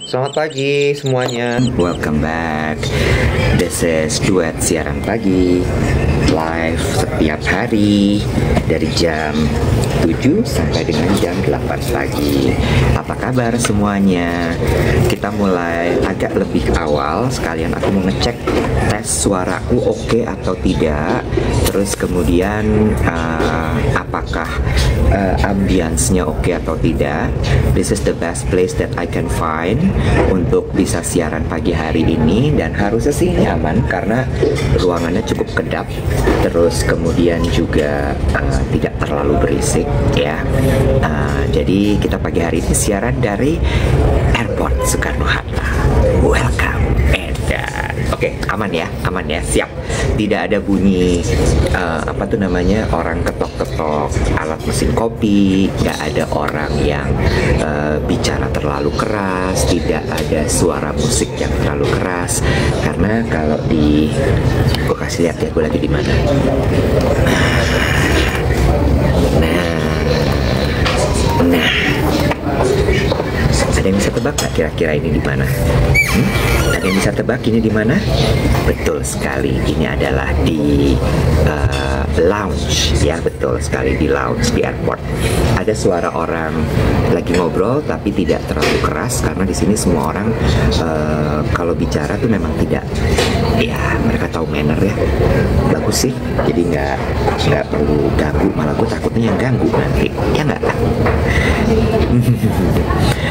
Selamat pagi semuanya. Welcome back. This is Duet Siaran Pagi, live setiap hari dari jam 7 sampai dengan jam 8 pagi. Apa kabar semuanya? Kita mulai agak lebih awal. Sekalian aku mau ngecek tes suaraku oke atau tidak. Terus kemudian apakah ambience-nya oke atau tidak. This is the best place that I can find untuk bisa siaran pagi hari ini, dan harusnya sih ini aman karena ruangannya cukup kedap. Terus kemudian juga tidak terlalu berisik ya. Jadi kita pagi hari ini siaran dari Airport Soekarno-Hatta. Welcome. Oke, aman ya, siap. Tidak ada bunyi orang ketok-ketok alat mesin kopi, nggak ada orang yang bicara terlalu keras, tidak ada suara musik yang terlalu keras. Karena kalau gue kasih lihat ya, gue lagi di mana. Nah, ada yang bisa tebak nggak kira-kira ini di mana? Ada yang bisa tebak ini di mana? Betul sekali, ini adalah di lounge ya, betul sekali di lounge di airport. Ada suara orang lagi ngobrol tapi tidak terlalu keras karena di sini semua orang kalau bicara tuh memang tidak, ya mereka tahu manner ya, bagus sih. Jadi nggak perlu ganggu, malah gue takutnya yang ganggu nanti, ya nggak?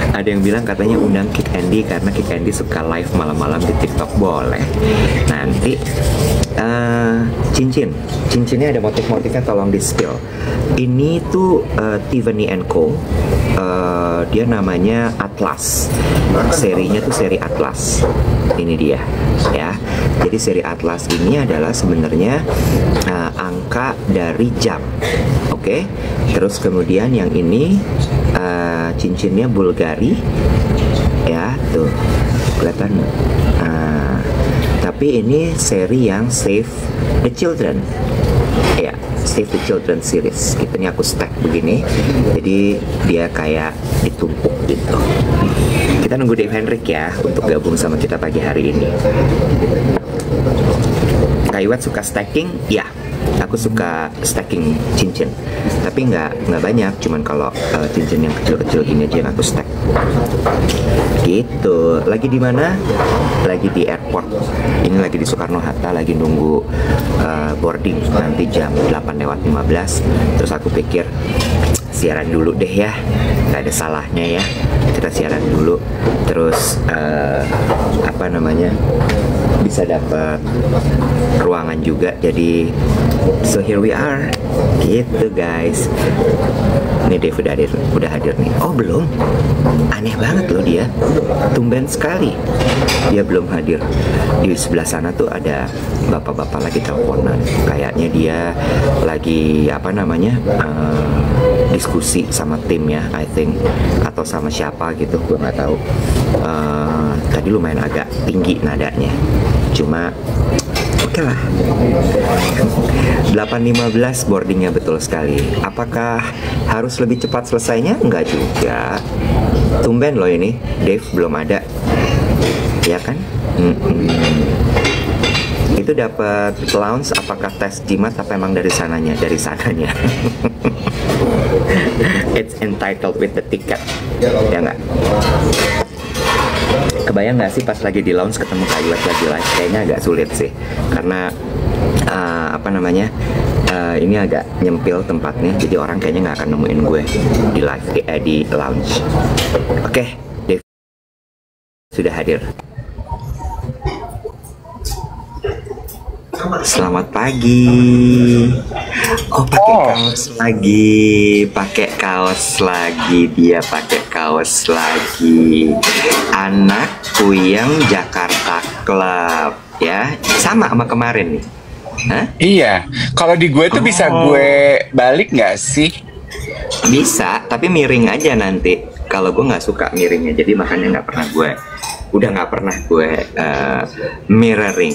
Ada yang bilang katanya undang Kik Andy karena Kik Andy suka live malam-malam di TikTok. Boleh nanti. Cincinnya ada motif-motifnya, tolong di spill. Ini tuh Tiffany & Co. Dia namanya Atlas. Serinya tuh seri Atlas. Ini dia ya. Jadi seri Atlas ini adalah sebenarnya angka dari jam. Oke. Terus kemudian yang ini cincinnya Bulgari ya, tuh kelihatan. Tapi ini seri yang Save the Children ya, Save the Children series. Ini aku stack begini, jadi dia kayak ditumpuk gitu. Kita nunggu Dave Hendrik ya untuk gabung sama kita pagi hari ini. Kaiwat suka stacking? Ya, aku suka stacking cincin, tapi nggak banyak, cuman kalau cincin yang kecil-kecil gini aja yang aku stack. Gitu. Lagi di mana? Lagi di airport. Ini lagi di Soekarno-Hatta, lagi nunggu boarding nanti jam 8:15. Terus aku pikir siaran dulu deh ya, nggak ada salahnya ya kita siaran dulu. Terus bisa dapat ruangan juga. Jadi so here we are gitu guys. Ini Dave udah hadir nih. Oh belum, aneh banget loh dia, tumben sekali dia belum hadir. Di sebelah sana tuh ada bapak-bapak lagi teleponan, kayaknya dia lagi diskusi sama timnya, I think, atau sama siapa gitu, gue nggak tahu. Tadi lumayan agak tinggi nadanya, cuma oke lah. 8:15 boardingnya, betul sekali. Apakah harus lebih cepat selesainya? Enggak juga. Tumben loh ini, Dave belum ada, ya kan? Itu dapat lounge, apakah tes jimat apa emang dari sananya? Dari sananya. It's entitled with the ticket, ya nggak? Kebayang nggak sih pas lagi di lounge ketemu Kaiwat lagi live? Kayaknya agak sulit sih, karena ini agak nyempil tempatnya, jadi orang kayaknya nggak akan nemuin gue di live di lounge. Oke, Dave sudah hadir. Selamat pagi. Oh, pakai kaos lagi dia, pakai kaos lagi. Anak Puyeng Jakarta Club ya, sama kemarin nih. Hah? Iya, kalau di gue tuh bisa gue balik nggak sih? Bisa, tapi miring aja nanti. Kalau gue nggak suka miringnya, jadi makanya nggak pernah gue mirroring.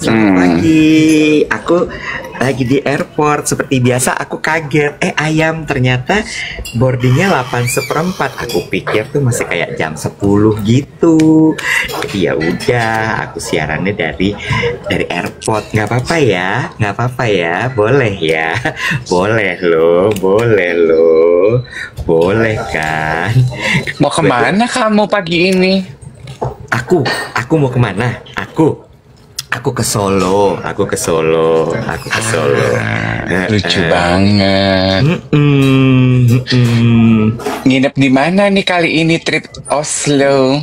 Selamat pagi. Aku lagi di airport. Seperti biasa aku kaget. Ayam, ternyata boardingnya 8:15. Aku pikir tuh masih kayak jam 10 gitu. Jadi ya udah, aku siarannya dari airport. Nggak apa-apa ya? Nggak apa-apa ya? Boleh ya? Boleh loh, boleh loh. Boleh kan? Mau kemana kamu pagi ini? Aku mau kemana? Aku ke Solo, aku ke Solo. Lucu banget. Nginep di mana nih kali ini trip Oslo?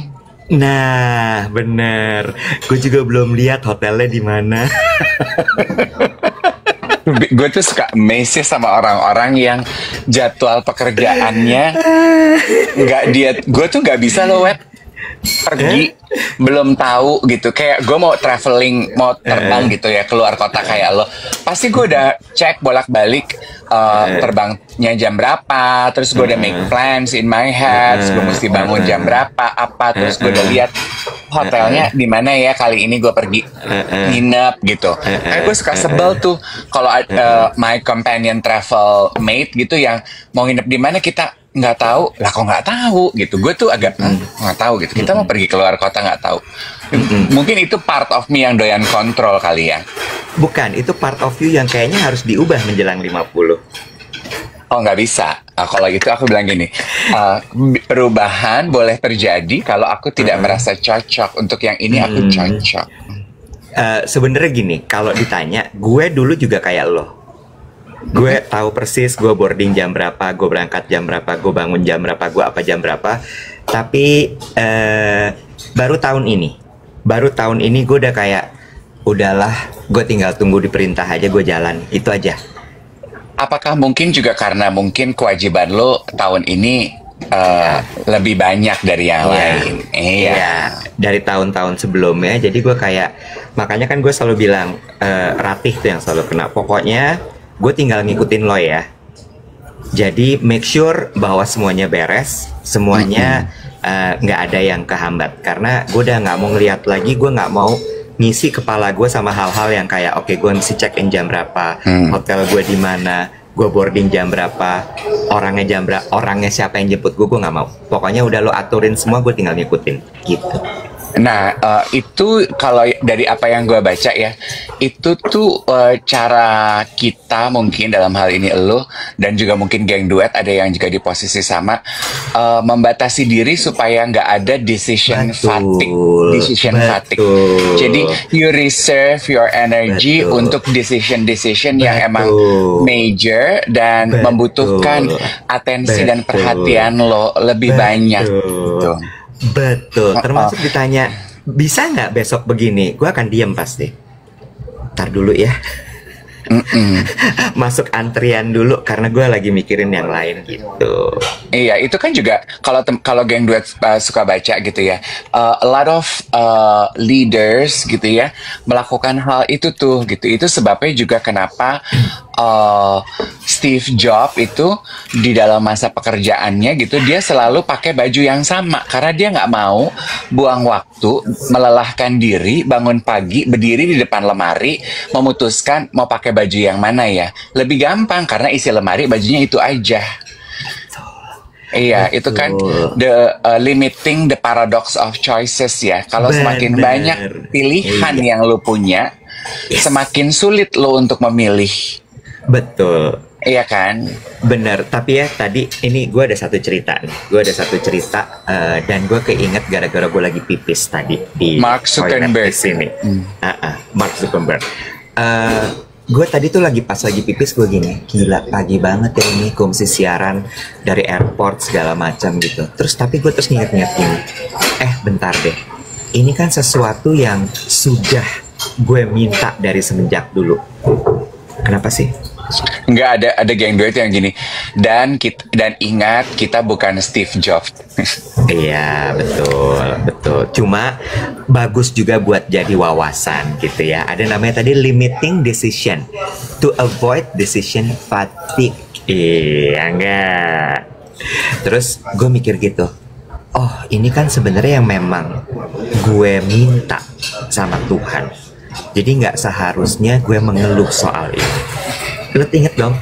Nah, bener. Gue juga belum lihat hotelnya di mana. Gue tuh suka amazed sama orang-orang yang jadwal pekerjaannya nggak dia. Gue tuh nggak bisa loh, Web, pergi belum tahu gitu. Kayak gue mau traveling, mau terbang gitu ya, keluar kota kayak lo, pasti gue udah cek bolak-balik terbangnya jam berapa, terus gue udah make plans in my head, gue mesti bangun jam berapa apa, terus gue udah lihat hotelnya di mana ya kali ini gue pergi nginep gitu. Kayak gue suka sebel tuh kalau my companion travel mate gitu yang mau nginep di mana kita nggak tahu lah, kok nggak tahu gitu. Gue tuh agak nggak tahu gitu, kita mau pergi keluar kota nggak tahu. Mungkin itu part of me yang doyan kontrol kali ya. Bukan, itu part of you yang kayaknya harus diubah menjelang 50. Oh, nggak bisa. Kalau gitu aku bilang gini, perubahan boleh terjadi kalau aku tidak merasa cocok. Untuk yang ini aku cocok. Sebenarnya gini, kalau ditanya, gue dulu juga kayak lo. Gue tahu persis gue boarding jam berapa, gue berangkat jam berapa, gue bangun jam berapa, gue apa jam berapa. Tapi baru tahun ini gue udah kayak, udahlah, gue tinggal tunggu diperintah aja, gue jalan, itu aja. Apakah mungkin juga karena mungkin kewajiban lo tahun ini lebih banyak dari yang lain? Iya, dari tahun-tahun sebelumnya. Jadi gue kayak, makanya kan gue selalu bilang, Ratih tuh yang selalu kena. Pokoknya gue tinggal ngikutin lo ya. Jadi make sure bahwa semuanya beres, semuanya nggak ada yang kehambat. Karena gue udah nggak mau ngeliat lagi, gue nggak mau ngisi kepala gue sama hal-hal yang kayak oke, gue mesti check in jam berapa, hotel gue di mana, gue boarding jam berapa, orangnya jam berapa, orangnya siapa yang jemput gue nggak mau. Pokoknya udah lo aturin semua, gue tinggal ngikutin gitu. Nah, itu kalau dari apa yang gue baca ya, itu tuh cara kita mungkin dalam hal ini lo dan juga mungkin geng duet ada yang juga di posisi sama, membatasi diri supaya nggak ada decision fatigue. Jadi you reserve your energy untuk decision yang emang major dan membutuhkan atensi dan perhatian lo lebih banyak gitu. Betul, termasuk ditanya, bisa nggak besok begini? Gue akan diem pasti. Ntar dulu ya. Masuk antrian dulu karena gue lagi mikirin yang lain gitu. Iya, itu kan juga kalau geng duet suka baca gitu ya. A lot of leaders gitu ya melakukan hal itu tuh gitu. Itu sebabnya juga kenapa Steve Jobs itu di dalam masa pekerjaannya gitu dia selalu pakai baju yang sama karena dia nggak mau buang waktu, melelahkan diri, bangun pagi, berdiri di depan lemari, memutuskan mau pakai baju yang mana ya. Lebih gampang karena isi lemari bajunya itu aja. Iya, itu kan limiting the paradox of choices ya. Kalau semakin banyak pilihan yang lo punya, semakin sulit lo untuk memilih. Betul. Iya kan? Bener, tapi ya tadi ini gue ada satu cerita nih. Gue ada satu cerita dan gue keinget gara-gara gue lagi pipis tadi di Mark Zuckerberg di sini. Mark Zuckerberg. Gue tadi tuh pas lagi pipis gue gini, gila pagi banget ya ini, gue mesti siaran dari airport segala macam gitu. Terus tapi gue terus nginget gini, bentar deh, ini kan sesuatu yang sudah gue minta dari semenjak dulu. Kenapa sih? Nggak ada geng duet yang gini. Dan ingat kita bukan Steve Jobs. Iya, betul. Cuma bagus juga buat jadi wawasan gitu ya. Ada namanya tadi limiting decision to avoid decision fatigue. Iya enggak? Terus gue mikir gitu. Oh, ini kan sebenarnya yang memang gue minta sama Tuhan. Jadi nggak seharusnya gue mengeluh soal itu. Lo inget dong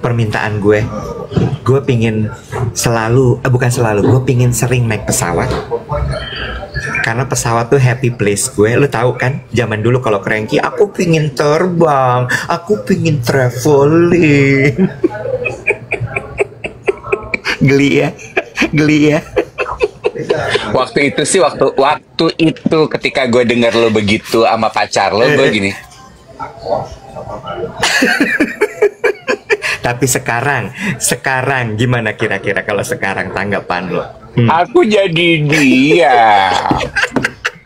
permintaan gue. Gue pingin selalu, bukan selalu, gue pingin sering naik pesawat. Karena pesawat tuh happy place gue. Lo tahu kan, zaman dulu kalau cranky, aku pingin terbang, aku pingin traveling. Geli ya, geli ya. Waktu itu sih, waktu itu ketika gue denger lo begitu sama pacar lo, gue gini. Tapi sekarang gimana kira-kira kalau sekarang tanggapan lo? Aku jadi dia.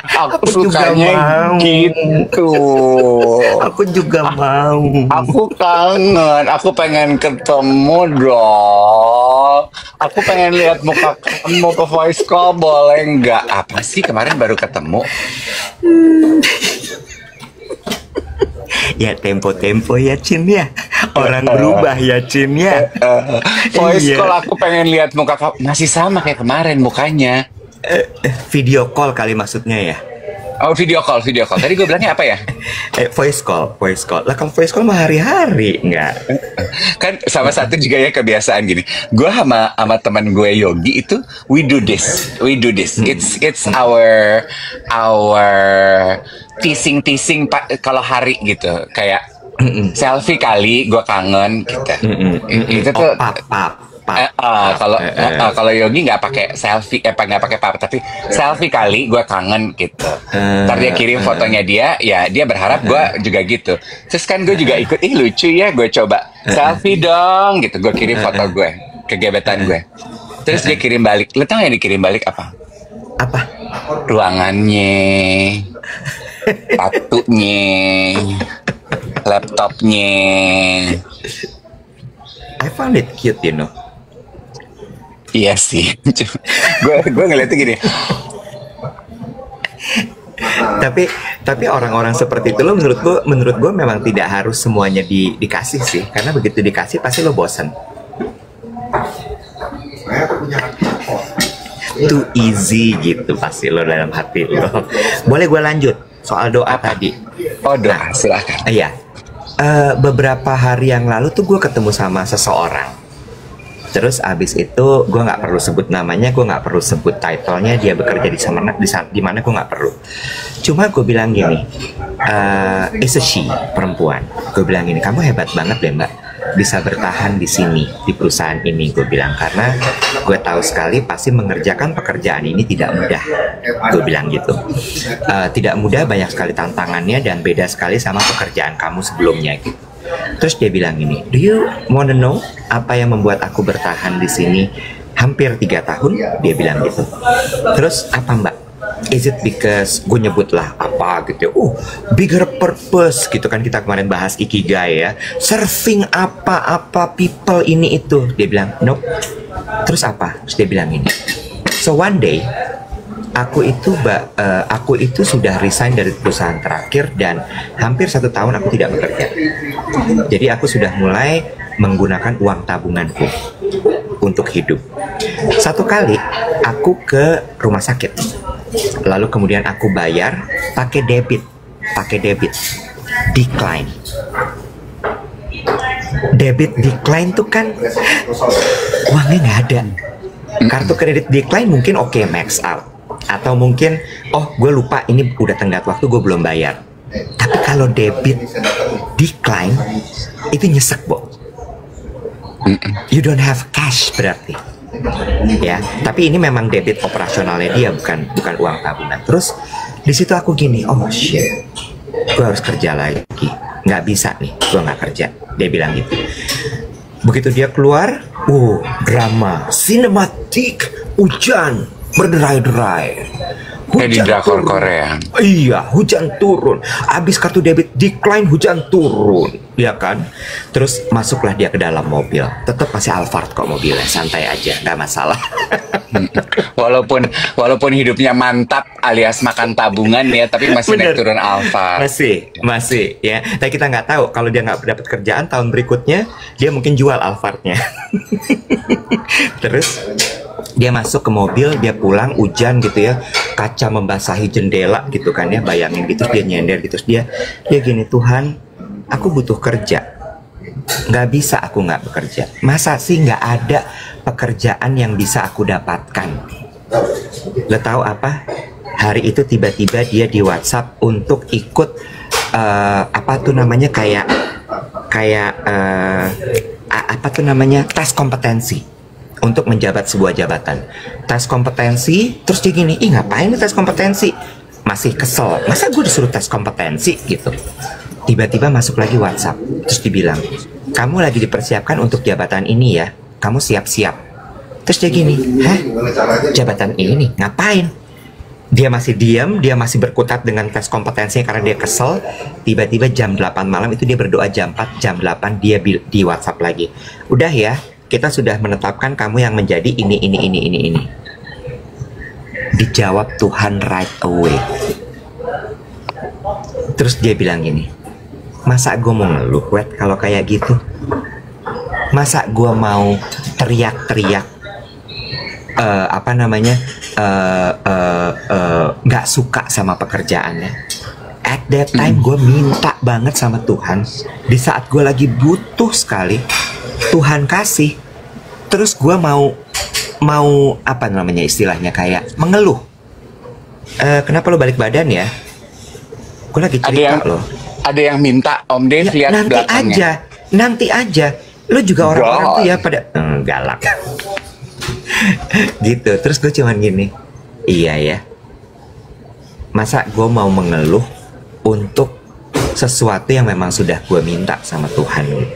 Aku sukanya gitu. Aku juga mau. Aku kangen. Aku pengen ketemu dong. Aku pengen lihat muka kamu ke voice call, boleh nggak? Apa sih, kemarin baru ketemu? Ya tempo-tempo ya Cin ya. Orang berubah ya Cin ya. Voice call aku pengen lihat muka kamu. Masih sama kayak kemarin mukanya. Video call kali maksudnya ya. Oh, video call. Tadi gue bilangnya apa ya? Voice call. Lah kalau voice call mah hari-hari enggak. Kan sama satu juga ya kebiasaan gini. Gue sama teman gue Yogi itu we do this. It's our teasing kalau hari gitu. Kayak selfie kali gue kangen gitu. Itu tuh kalau Yogi nggak pakai selfie, nggak pakai pap, tapi selfie kali gue kangen gitu. Ntar dia kirim fotonya dia, ya dia berharap gue juga gitu. Terus kan gue juga ikut, lucu ya, gue coba selfie dong gitu. Gue kirim foto gue ke gebetan gue. Terus dia kirim balik. Lu tau yang dikirim balik apa? Apa? Ruangannya, sepatunya, laptopnya. I found it cute, you know. Iya sih, gue ngeliatnya gini. Tapi orang-orang seperti itu lo menurut gue memang tidak harus semuanya dikasih sih, karena begitu dikasih pasti lo bosan. Too easy gitu pasti lo dalam hati lo. Boleh gue lanjut soal doa tadi? Oh doa, silahkan. Iya. Beberapa hari yang lalu tuh gue ketemu sama seseorang. Terus abis itu gue nggak perlu sebut namanya, gue nggak perlu sebut titlenya, dia bekerja di mana gue nggak perlu. Cuma gue bilang gini, it's a she, perempuan. Gue bilang gini, kamu hebat banget deh mbak, bisa bertahan di sini, di perusahaan ini. Gue bilang karena gue tahu sekali pasti mengerjakan pekerjaan ini tidak mudah. Gue bilang gitu, tidak mudah, banyak sekali tantangannya dan beda sekali sama pekerjaan kamu sebelumnya gitu. Terus dia bilang gini, do you wanna know apa yang membuat aku bertahan di sini hampir 3 tahun? Dia bilang gitu. Terus apa mbak? Is it because gue nyebut lah apa gitu? Bigger purpose gitu kan, kita kemarin bahas ikigai ya. Serving apa people ini itu. Dia bilang nope. Terus apa? Terus dia bilang ini. So one day aku itu sudah resign dari perusahaan terakhir dan hampir 1 tahun aku tidak bekerja. Jadi aku sudah mulai menggunakan uang tabunganku untuk hidup. Satu kali aku ke rumah sakit, lalu kemudian aku bayar pakai debit, decline. Debit decline tuh kan uangnya nggak ada. Kartu kredit decline mungkin oke, max out. Atau mungkin, gue lupa ini udah tenggat waktu, gue belum bayar. Tapi kalau debit decline, itu nyesek, Bo. You don't have cash berarti. Ya, tapi ini memang debit operasionalnya dia, bukan uang tabungan. Terus di situ aku gini, oh shit, gue harus kerja lagi. Nggak bisa nih, gue nggak kerja. Dia bilang gitu. Begitu dia keluar, drama, sinematik, hujan berderai-derai. Kayak di drakor Korea. Iya, hujan turun. Abis kartu debit decline, hujan turun, ya kan? Terus masuklah dia ke dalam mobil. Tetap masih Alphard kok mobilnya, santai aja, nggak masalah. Walaupun hidupnya mantap alias makan tabungan ya, tapi masih naik turun Alphard. Masih ya. Tapi kita nggak tahu kalau dia nggak dapat kerjaan tahun berikutnya, dia mungkin jual Alphardnya. Terus dia masuk ke mobil, dia pulang hujan gitu ya, kaca membasahi jendela gitu kan ya, bayangin gitu. Dia nyender gitu, dia gini, Tuhan, aku butuh kerja, nggak bisa aku nggak bekerja. Masa sih nggak ada pekerjaan yang bisa aku dapatkan? Lo tahu apa? Hari itu tiba-tiba dia di WhatsApp untuk ikut apa tuh namanya, kayak apa tuh namanya, tes kompetensi untuk menjabat sebuah jabatan. Tes kompetensi, terus dia gini, ih ngapain nih tes kompetensi? Masih kesel, masa gue disuruh tes kompetensi gitu. Tiba-tiba masuk lagi WhatsApp, terus dibilang, kamu lagi dipersiapkan untuk jabatan ini ya, kamu siap-siap. Terus dia gini, hah? Jabatan ini ngapain? Dia masih diam, dia masih berkutat dengan tes kompetensinya karena dia kesel. Tiba-tiba jam 8 malam itu dia berdoa, jam 4, jam 8 dia di WhatsApp lagi. Udah ya, kita sudah menetapkan kamu yang menjadi ini. Dijawab Tuhan right away. Terus dia bilang gini, masa gue mau ngeluh, Wet, kalau kayak gitu? Masa gue mau teriak-teriak nggak suka sama pekerjaannya? At that time gue minta banget sama Tuhan. Di saat gue lagi butuh sekali, Tuhan kasih. Terus gue mau apa namanya istilahnya, kayak mengeluh. Kenapa lo balik badan ya? Gue lagi cerita loh. Ada yang minta Om Dave lihat belakangnya. Nanti aja. Lo juga orang-orang tuh ya pada galak. Gitu. Terus gue cuman gini, iya ya, masa gue mau mengeluh untuk sesuatu yang memang sudah gue minta sama Tuhan gitu.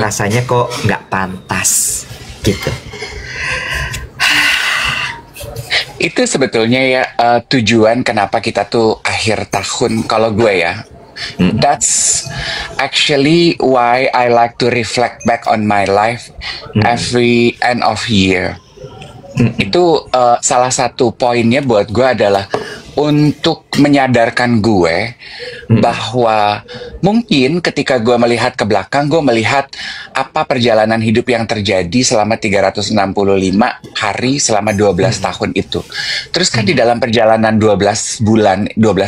Rasanya kok nggak pantas gitu. Itu sebetulnya ya tujuan kenapa kita tuh akhir tahun, kalau gue ya, that's actually why I like to reflect back on my life every end of year. Itu salah satu poinnya buat gue adalah untuk menyadarkan gue bahwa mungkin ketika gue melihat ke belakang, gue melihat apa perjalanan hidup yang terjadi selama 365 hari selama 12 tahun itu. Terus kan di dalam perjalanan 12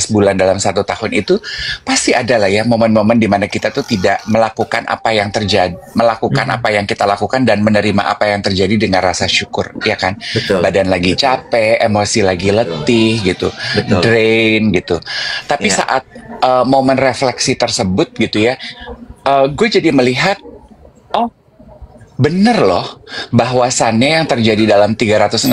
bulan dalam satu tahun itu pasti ada lah ya momen-momen di mana kita tuh tidak melakukan apa yang terjadi, melakukan apa yang kita lakukan dan menerima apa yang terjadi dengan rasa syukur, ya kan? Betul. Badan lagi capek, emosi lagi letih gitu. Betul. Drain gitu. Tapi saat momen refleksi tersebut gitu ya, gue jadi melihat, oh bener loh, bahwasannya yang terjadi dalam 365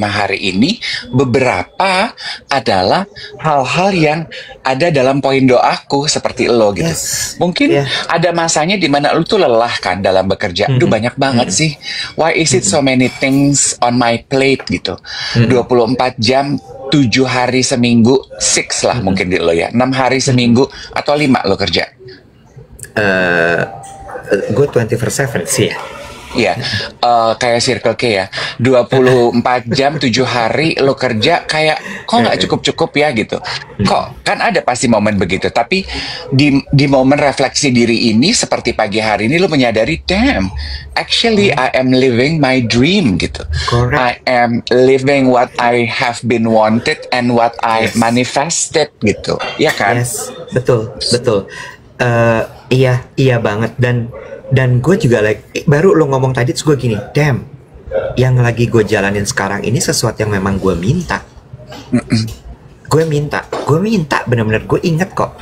hari ini beberapa adalah hal-hal yang ada dalam poin doaku seperti lo gitu. Yes. Mungkin ada masanya di mana lo tuh lelah kan dalam bekerja. Aduh banyak banget sih. Why is it so many things on my plate gitu. 24 jam 7 hari seminggu, 6 lah mungkin di lo ya, 6 hari seminggu atau 5 lo kerja? Gue 24/7 sih ya. Iya, kayak Circle K ya, 24 jam 7 hari lo kerja, kayak kok nggak cukup-cukup ya gitu. Kok kan ada pasti momen begitu, tapi di momen refleksi diri ini seperti pagi hari ini lo menyadari, damn, actually I am living my dream gitu. Correct. I am living what I have been wanted and what I manifested gitu, ya kan? Yes, betul. Iya banget. Dan gue juga baru lo ngomong tadi, terus gue gini, damn, yang lagi gue jalanin sekarang ini sesuatu yang memang gue minta. Gue minta, benar-benar gue inget kok.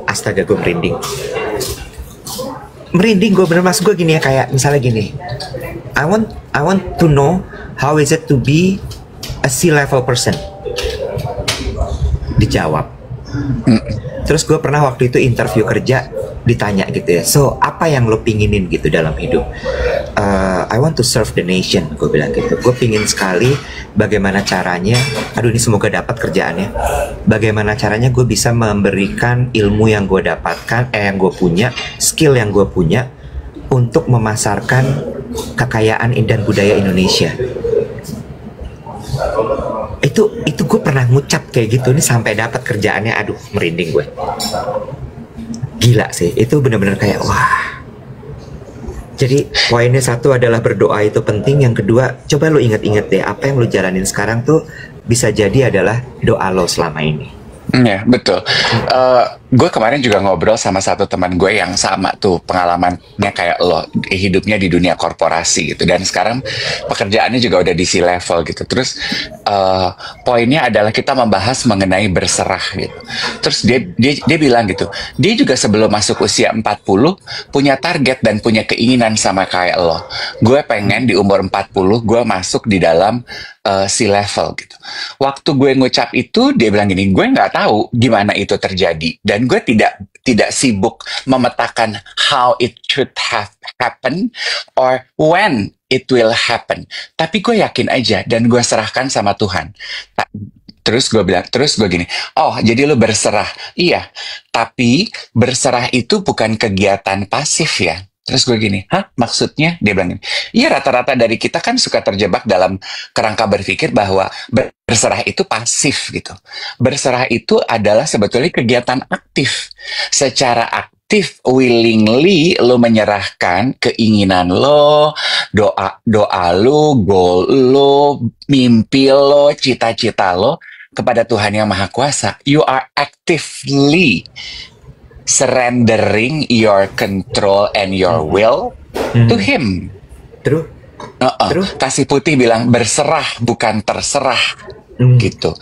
Astaga, gue merinding gue bener, mas gue gini ya, kayak misalnya gini, I want to know how is it to be a C-level person. Dijawab. Terus gue pernah waktu itu interview kerja, ditanya gitu ya, so apa yang lo pinginin gitu dalam hidup? I want to serve the nation, gue bilang gitu. Gue pingin sekali bagaimana caranya, aduh ini semoga dapat kerjaannya, bagaimana caranya gue bisa memberikan ilmu yang gue dapatkan, yang gue punya, skill yang gue punya untuk memasarkan kekayaan dan budaya Indonesia. Itu gue pernah ngucap kayak gitu nih sampai dapat kerjaannya. Aduh, merinding gue. Gila sih, itu bener-bener kayak wah. Jadi poinnya satu adalah berdoa itu penting. Yang kedua, coba lo inget-inget deh apa yang lo jalanin sekarang tuh bisa jadi adalah doa lo selama ini. Ya, betul. Gue kemarin juga ngobrol sama satu teman gue yang sama tuh pengalamannya kayak lo, hidupnya di dunia korporasi gitu, dan sekarang pekerjaannya juga udah di C-level gitu. Terus poinnya adalah kita membahas mengenai berserah gitu. Terus dia bilang gitu, dia juga sebelum masuk usia 40 punya target dan punya keinginan sama kayak lo. Gue pengen di umur 40 gue masuk di dalam C-level gitu. Waktu gue ngucap itu, dia bilang gini, gue nggak tahu gimana itu terjadi, dan gue tidak sibuk memetakan how it should have happen or when it will happen. Tapi gue yakin aja dan gue serahkan sama Tuhan. Terus gue gini, oh jadi lu berserah? Iya, tapi berserah itu bukan kegiatan pasif ya. Terus gue gini, hah maksudnya? Dia bilang gini, iya rata-rata dari kita kan suka terjebak dalam kerangka berpikir bahwa berserah itu pasif gitu. Berserah itu adalah sebetulnya kegiatan aktif. Secara aktif, willingly lo menyerahkan keinginan lo, doa lo, goal lo, mimpi lo, cita-cita lo kepada Tuhan Yang Maha Kuasa. You are actively surrendering your control and your will to Him. True. True. Kasih Putih bilang berserah bukan terserah gitu.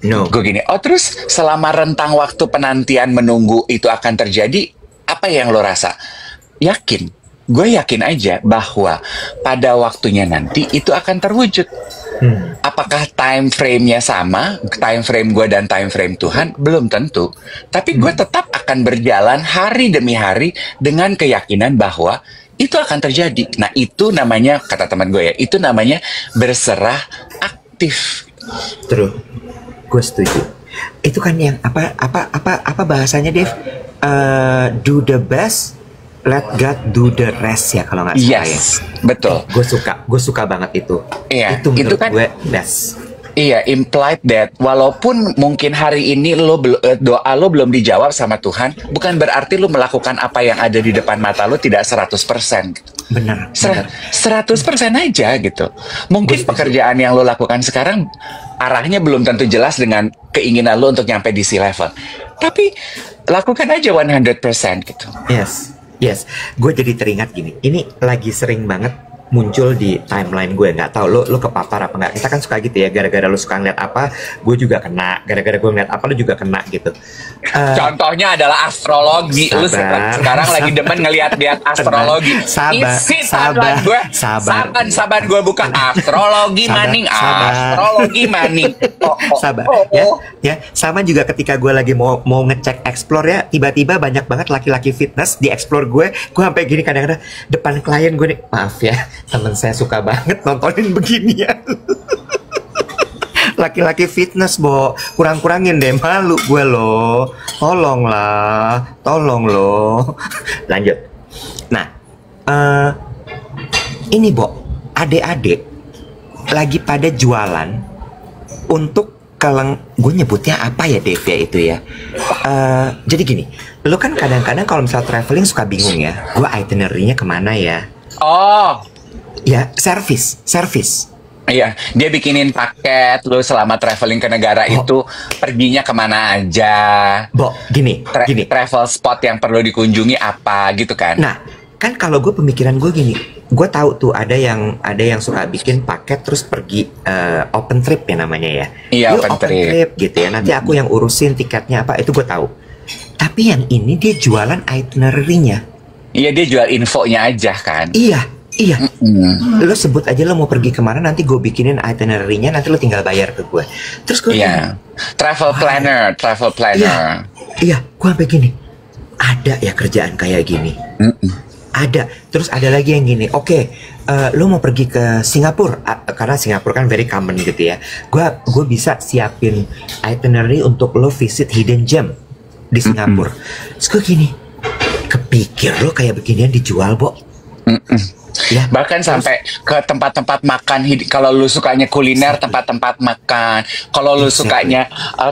No. Gue gini, oh terus selama rentang waktu penantian menunggu itu akan terjadi, apa yang lo rasa? Yakin. Gue yakin aja bahwa pada waktunya nanti itu akan terwujud. Apakah time frame-nya sama, time frame gue dan time frame Tuhan? Belum tentu. Tapi gue tetap akan berjalan hari demi hari dengan keyakinan bahwa itu akan terjadi. Nah itu namanya, kata teman gue ya, itu namanya berserah aktif. True. Gue setuju. Itu kan yang apa bahasanya, Dev? Do the best, let God do the rest ya kalau nggak salah. Yes, betul. Gue suka banget itu. Iya, itu menurut kan, gue best. Iya, implied that walaupun mungkin hari ini doa lo belum dijawab sama Tuhan, bukan berarti lo melakukan apa yang ada di depan mata lo tidak 100%. Gitu. Benar. 100% aja gitu. Mungkin pekerjaan yang lo lakukan sekarang arahnya belum tentu jelas dengan keinginan lo untuk nyampe di C-level. Tapi lakukan aja 100% gitu. Yes, gue jadi teringat gini. Ini lagi sering banget muncul di timeline gue. Nggak tahu lo kepapar apa nggak. Kita kan suka gitu ya, gara-gara lo suka ngeliat apa gue juga kena, gara-gara gue ngeliat apa lo juga kena gitu. Contohnya adalah astrologi. Lu sekarang lagi demen ngeliat astrologi. Sabar gue buka astrologi maning. Sabar ya. Sama juga ketika gue lagi mau ngecek explore ya, tiba-tiba banyak banget laki-laki fitness di explore gue sampai gini kadang-kadang depan klien gue nih, maaf ya temen saya suka banget nontonin begini ya. Laki-laki fitness, Bo, kurang-kurangin deh, malu gue loh. Tolong loh. Lanjut. Nah, ini Bo, adik-adik lagi pada jualan untuk gue nyebutnya apa ya, Dev ya itu ya. Jadi gini, lo kan kadang-kadang kalau misalnya traveling suka bingung ya, gue itinerary-nya kemana ya? Oh, ya service. Iya, dia bikinin paket lu selama traveling ke negara itu perginya kemana aja. Gini. Travel spot yang perlu dikunjungi apa gitu kan? Nah, kan kalau gue pemikiran gue gini, gue tahu tuh ada yang suka bikin paket terus pergi open trip ya namanya ya. Iya, open trip gitu ya. Nanti aku yang urusin tiketnya apa itu gue tahu. Tapi yang ini dia jualan itinerary-nya. Iya, dia jual infonya aja kan. Iya. Lo sebut aja lo mau pergi kemana, nanti gue bikinin itinerary-nya, nanti lo tinggal bayar ke gue. Terus gue travel planner. Iya, gue sampai gini. Ada ya kerjaan kayak gini. Ada. Terus ada lagi yang gini. Oke, lo mau pergi ke Singapura karena Singapura kan very common gitu ya. Gue bisa siapin itinerary untuk lo visit hidden gem di Singapura. Terus gue gini, kepikir lo kayak beginian dijual, Bo. Ya, Bahkan terus sampai ke tempat-tempat makan. Kalau lu sukanya kuliner, tempat-tempat makan. Kalau lu exactly, sukanya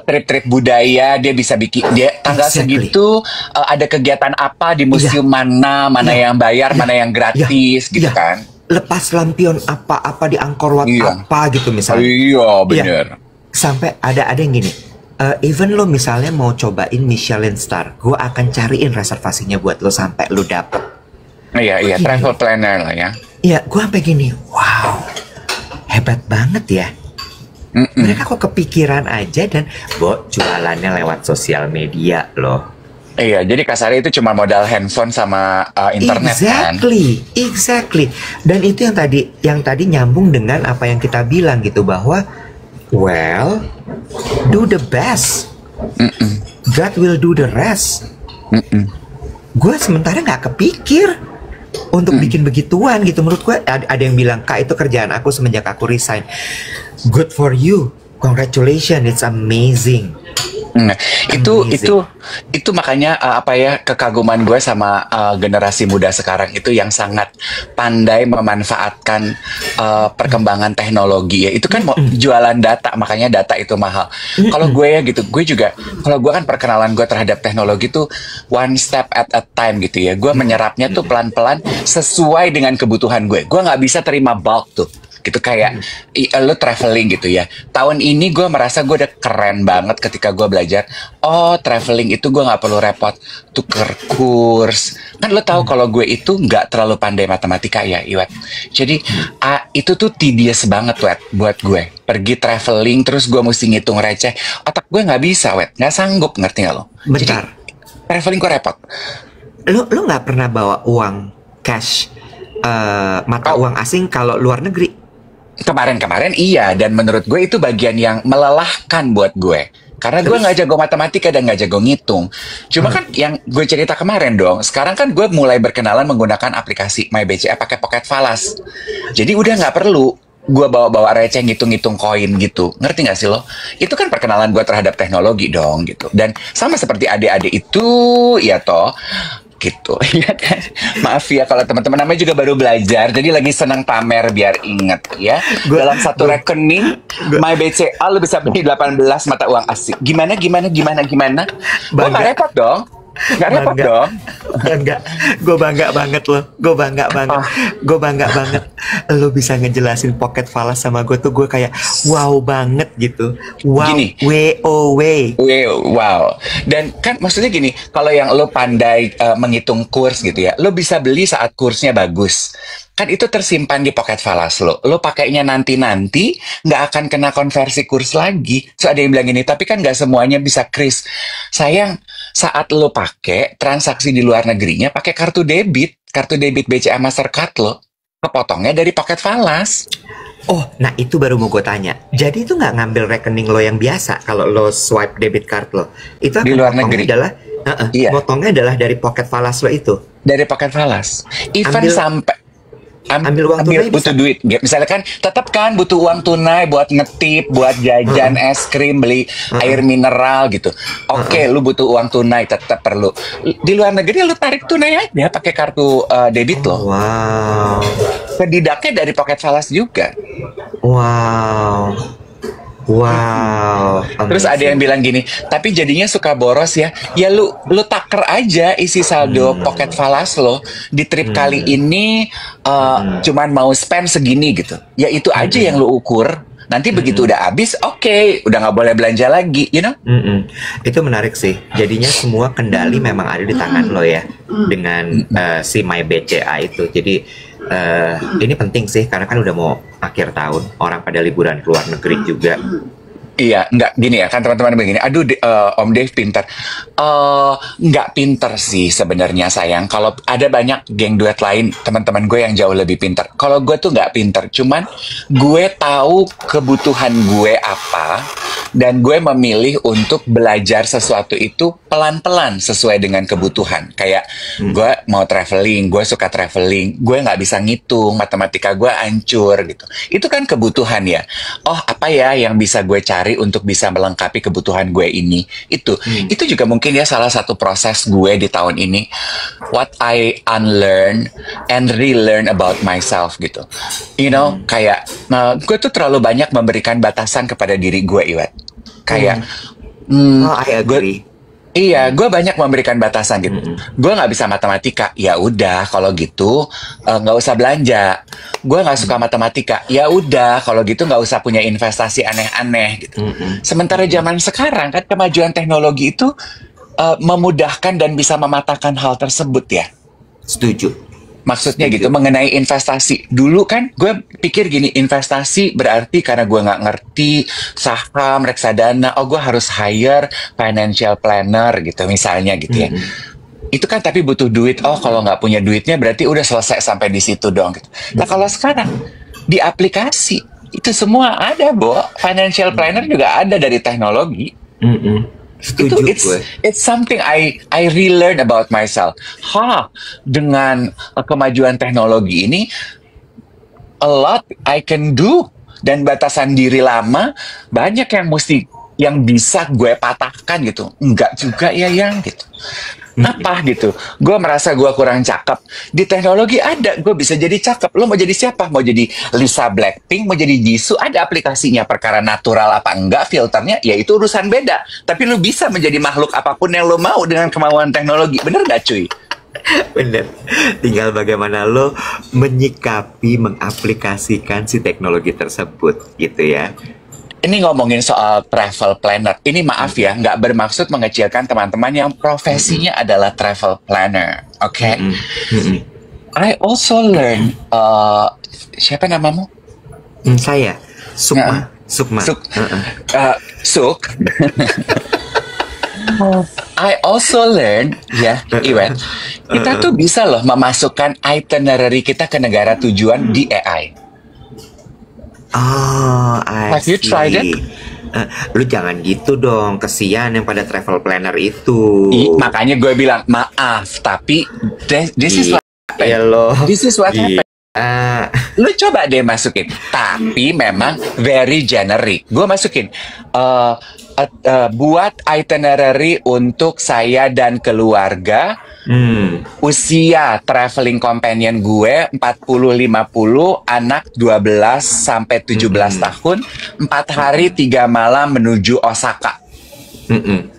trip-trip budaya, dia bisa bikin. Dia tanggal exactly. segitu ada kegiatan apa di Iya, museum mana, mana iya, yang bayar, iya, mana yang iya, gratis, gitu iya. kan? Lepas lampion apa-apa di Angkor Wat Iya, apa gitu misalnya. iya Iya, bener. sampai ada yang gini. Even lo misalnya mau cobain Michelin Star, gue akan cariin reservasinya buat lo sampai lo dapet. Iya, Gue iya, gini, travel planner lah ya. iya, gue sampai gini, wow, hebat banget ya. Mm-mm. Mereka kok kepikiran aja dan jualannya lewat sosial media loh. Iya, jadi kasarnya itu cuma modal handphone sama internet kan. Exactly, exactly. Dan itu yang tadi nyambung dengan apa yang kita bilang gitu bahwa, well, do the best. Mm-mm. God will do the rest. Mm-mm. Gue sementara nggak kepikir untuk bikin begituan gitu. Menurut gue ada yang bilang, Kak, itu kerjaan aku semenjak aku resign. Good for you, congratulations, it's amazing, Nah, itu amazing. makanya apa ya, kekaguman gue sama generasi muda sekarang itu yang sangat pandai memanfaatkan perkembangan teknologi ya. Itu kan jualan data, makanya data itu mahal. Kalau gue ya gitu, kalau gue kan perkenalan gue terhadap teknologi tuh one step at a time gitu ya. Gue menyerapnya tuh pelan-pelan sesuai dengan kebutuhan gue. Gue nggak bisa terima bulk tuh. Gitu kayak lu traveling gitu ya. Tahun ini gue merasa gue udah keren banget ketika gue belajar. Oh, traveling itu gue nggak perlu repot tuker kurs. Kan lu tahu kalau gue itu nggak terlalu pandai matematika ya, Iwet. Jadi itu tuh tedious banget, Wet, buat gue. Pergi traveling terus gue mesti ngitung receh. Otak gue nggak bisa, Wet. Nggak sanggup, ngerti nggak lo? Jadi Bentar, traveling gue repot. lo nggak pernah bawa uang cash, mata Oh, uang asing kalau luar negeri? kemarin-kemarin iya, dan menurut gue itu bagian yang melelahkan buat gue. Karena gue nggak Terus? jago matematika dan nggak jago ngitung. Cuma kan yang gue cerita kemarin dong, sekarang kan gue mulai berkenalan menggunakan aplikasi MyBCA pakai Pocket Falas. Jadi udah nggak perlu gue bawa-bawa receh ngitung-ngitung koin gitu. Ngerti nggak sih lo? Itu kan perkenalan gue terhadap teknologi dong gitu. Dan sama seperti adik-adik itu, ya toh, gitu. Ya kan? Maaf ya kalau teman-teman namanya juga baru belajar, jadi lagi senang pamer biar inget ya. Gue Dalam satu gue rekening gue MyBCA lu bisa beli 18 mata uang asing. Gimana? Gue nggak bangga, repot dong. Nggak repot bangga, dong. bangga. Gue bangga banget loh. Gue bangga banget. Ah, Gue bangga banget. Lo bisa ngejelasin Pocket Falas sama gue tuh gue kayak wow banget gitu. Wow, gini, wow. wow. Dan kan maksudnya gini, kalau yang lo pandai menghitung kurs gitu ya, lo bisa beli saat kursnya bagus. Kan itu tersimpan di Pocket Falas lo. Lo pakainya nanti-nanti, nggak akan kena konversi kurs lagi. So ada yang bilang gini, tapi kan nggak semuanya bisa kris. Sayang, saat lo pakai transaksi di luar negerinya pakai kartu debit BCA Mastercard lo, kepotongnya dari Pocket Falas. Oh, nah itu baru mau gue tanya. Jadi itu nggak ngambil rekening lo yang biasa kalau lo swipe debit card lo. Itu Di akan luar negeri. Iya, motongnya adalah dari Pocket Falas lo itu. dari Pocket Falas. Even Ambil sampai ambil uang ambil tunai butuh bisa. duit. Misalnya kan tetap kan butuh uang tunai buat ngetip, buat jajan Heeh, es krim, beli heeh, air mineral gitu. Oke, heeh. lu butuh uang tunai tetap perlu. Di luar negeri lu tarik tunai aja pakai kartu debit Oh, lo. wow. Kedidaknya dari Pocket Falas juga. Wow. Wow, Terus ada yang amazing. bilang gini, tapi jadinya suka boros ya. Ya lu taker aja isi saldo Pocket Hmm, Falas lo di trip kali hmm, ini hmm, cuman mau spend segini gitu. Ya itu aja yang hmm, lu ukur. Nanti begitu hmm, udah habis, oke, udah nggak boleh belanja lagi, you know? hmm. Itu menarik sih. Jadinya semua kendali memang ada di tangan lo ya dengan si My BCA itu. Jadi ini penting sih karena kan udah mau akhir tahun, orang pada liburan ke luar negeri juga. Iya, nggak gini ya kan teman-teman begini. Aduh, Om Dave pinter. Nggak pinter sih sebenarnya sayang. Kalau ada banyak geng duet lain teman-teman gue yang jauh lebih pinter. Kalau gue tuh nggak pinter. Cuman gue tahu kebutuhan gue apa Dan gue memilih untuk belajar sesuatu itu pelan-pelan sesuai dengan kebutuhan. Kayak gue mau traveling, gue suka traveling, gue nggak bisa ngitung, matematika gue hancur gitu. Itu kan kebutuhan ya. Oh, apa ya yang bisa gue cari untuk bisa melengkapi kebutuhan gue ini? Itu juga mungkin ya salah satu proses gue di tahun ini. What I unlearn and relearn about myself gitu. Kayak gue tuh terlalu banyak memberikan batasan kepada diri gue, Iwet. Kayak I agree. gue banyak memberikan batasan gitu. Gue nggak bisa matematika, ya udah kalau gitu nggak usah belanja. Gue nggak suka matematika, ya udah kalau gitu nggak usah punya investasi aneh-aneh gitu. Sementara zaman sekarang kan kemajuan teknologi itu memudahkan dan bisa mematahkan hal tersebut ya. Setuju. Maksudnya gitu, mengenai investasi. Dulu kan gue pikir gini, investasi berarti karena gue nggak ngerti saham, reksadana, gue harus hire financial planner gitu misalnya gitu ya. Itu kan tapi butuh duit. Kalau nggak punya duitnya berarti udah selesai sampai di situ dong gitu. Nah kalau sekarang di aplikasi itu semua ada, Bo. Financial planner juga ada dari teknologi. Setuju it's something I relearn about myself. Dengan kemajuan teknologi ini, a lot I can do. Dan batasan diri lama, banyak yang bisa gue patahkan gitu. Enggak juga ya yang gitu. Apa gitu. Gue merasa gue kurang cakep. Di teknologi ada, gue bisa jadi cakep. Lo mau jadi siapa? Mau jadi Lisa Blackpink, mau jadi Jisoo, ada aplikasinya. Perkara natural apa enggak, filternya, ya itu urusan beda. Tapi lo bisa menjadi makhluk apapun yang lo mau dengan kemauan teknologi. Bener gak cuy? Bener. Tinggal bagaimana lo menyikapi, mengaplikasikan si teknologi tersebut gitu ya. Ini ngomongin soal travel planner. Ini maaf ya, nggak bermaksud mengecilkan teman-teman yang profesinya adalah travel planner. Oke? I also learn. Siapa namamu? Saya, Sukma. Suk. I also learn, ya, Iwet. Kita tuh bisa loh memasukkan itinerary kita ke negara tujuan di AI. Have you tried it? Lu jangan gitu dong, kesian yang pada travel planner itu. Makanya gue bilang maaf, tapi this is what happened. Lu coba deh masukin, tapi memang very generic. Gue masukin buat itinerary untuk saya dan keluarga. Usia traveling companion gue 40-50, anak 12 sampai 17 tahun, 4 hari 3 malam menuju Osaka.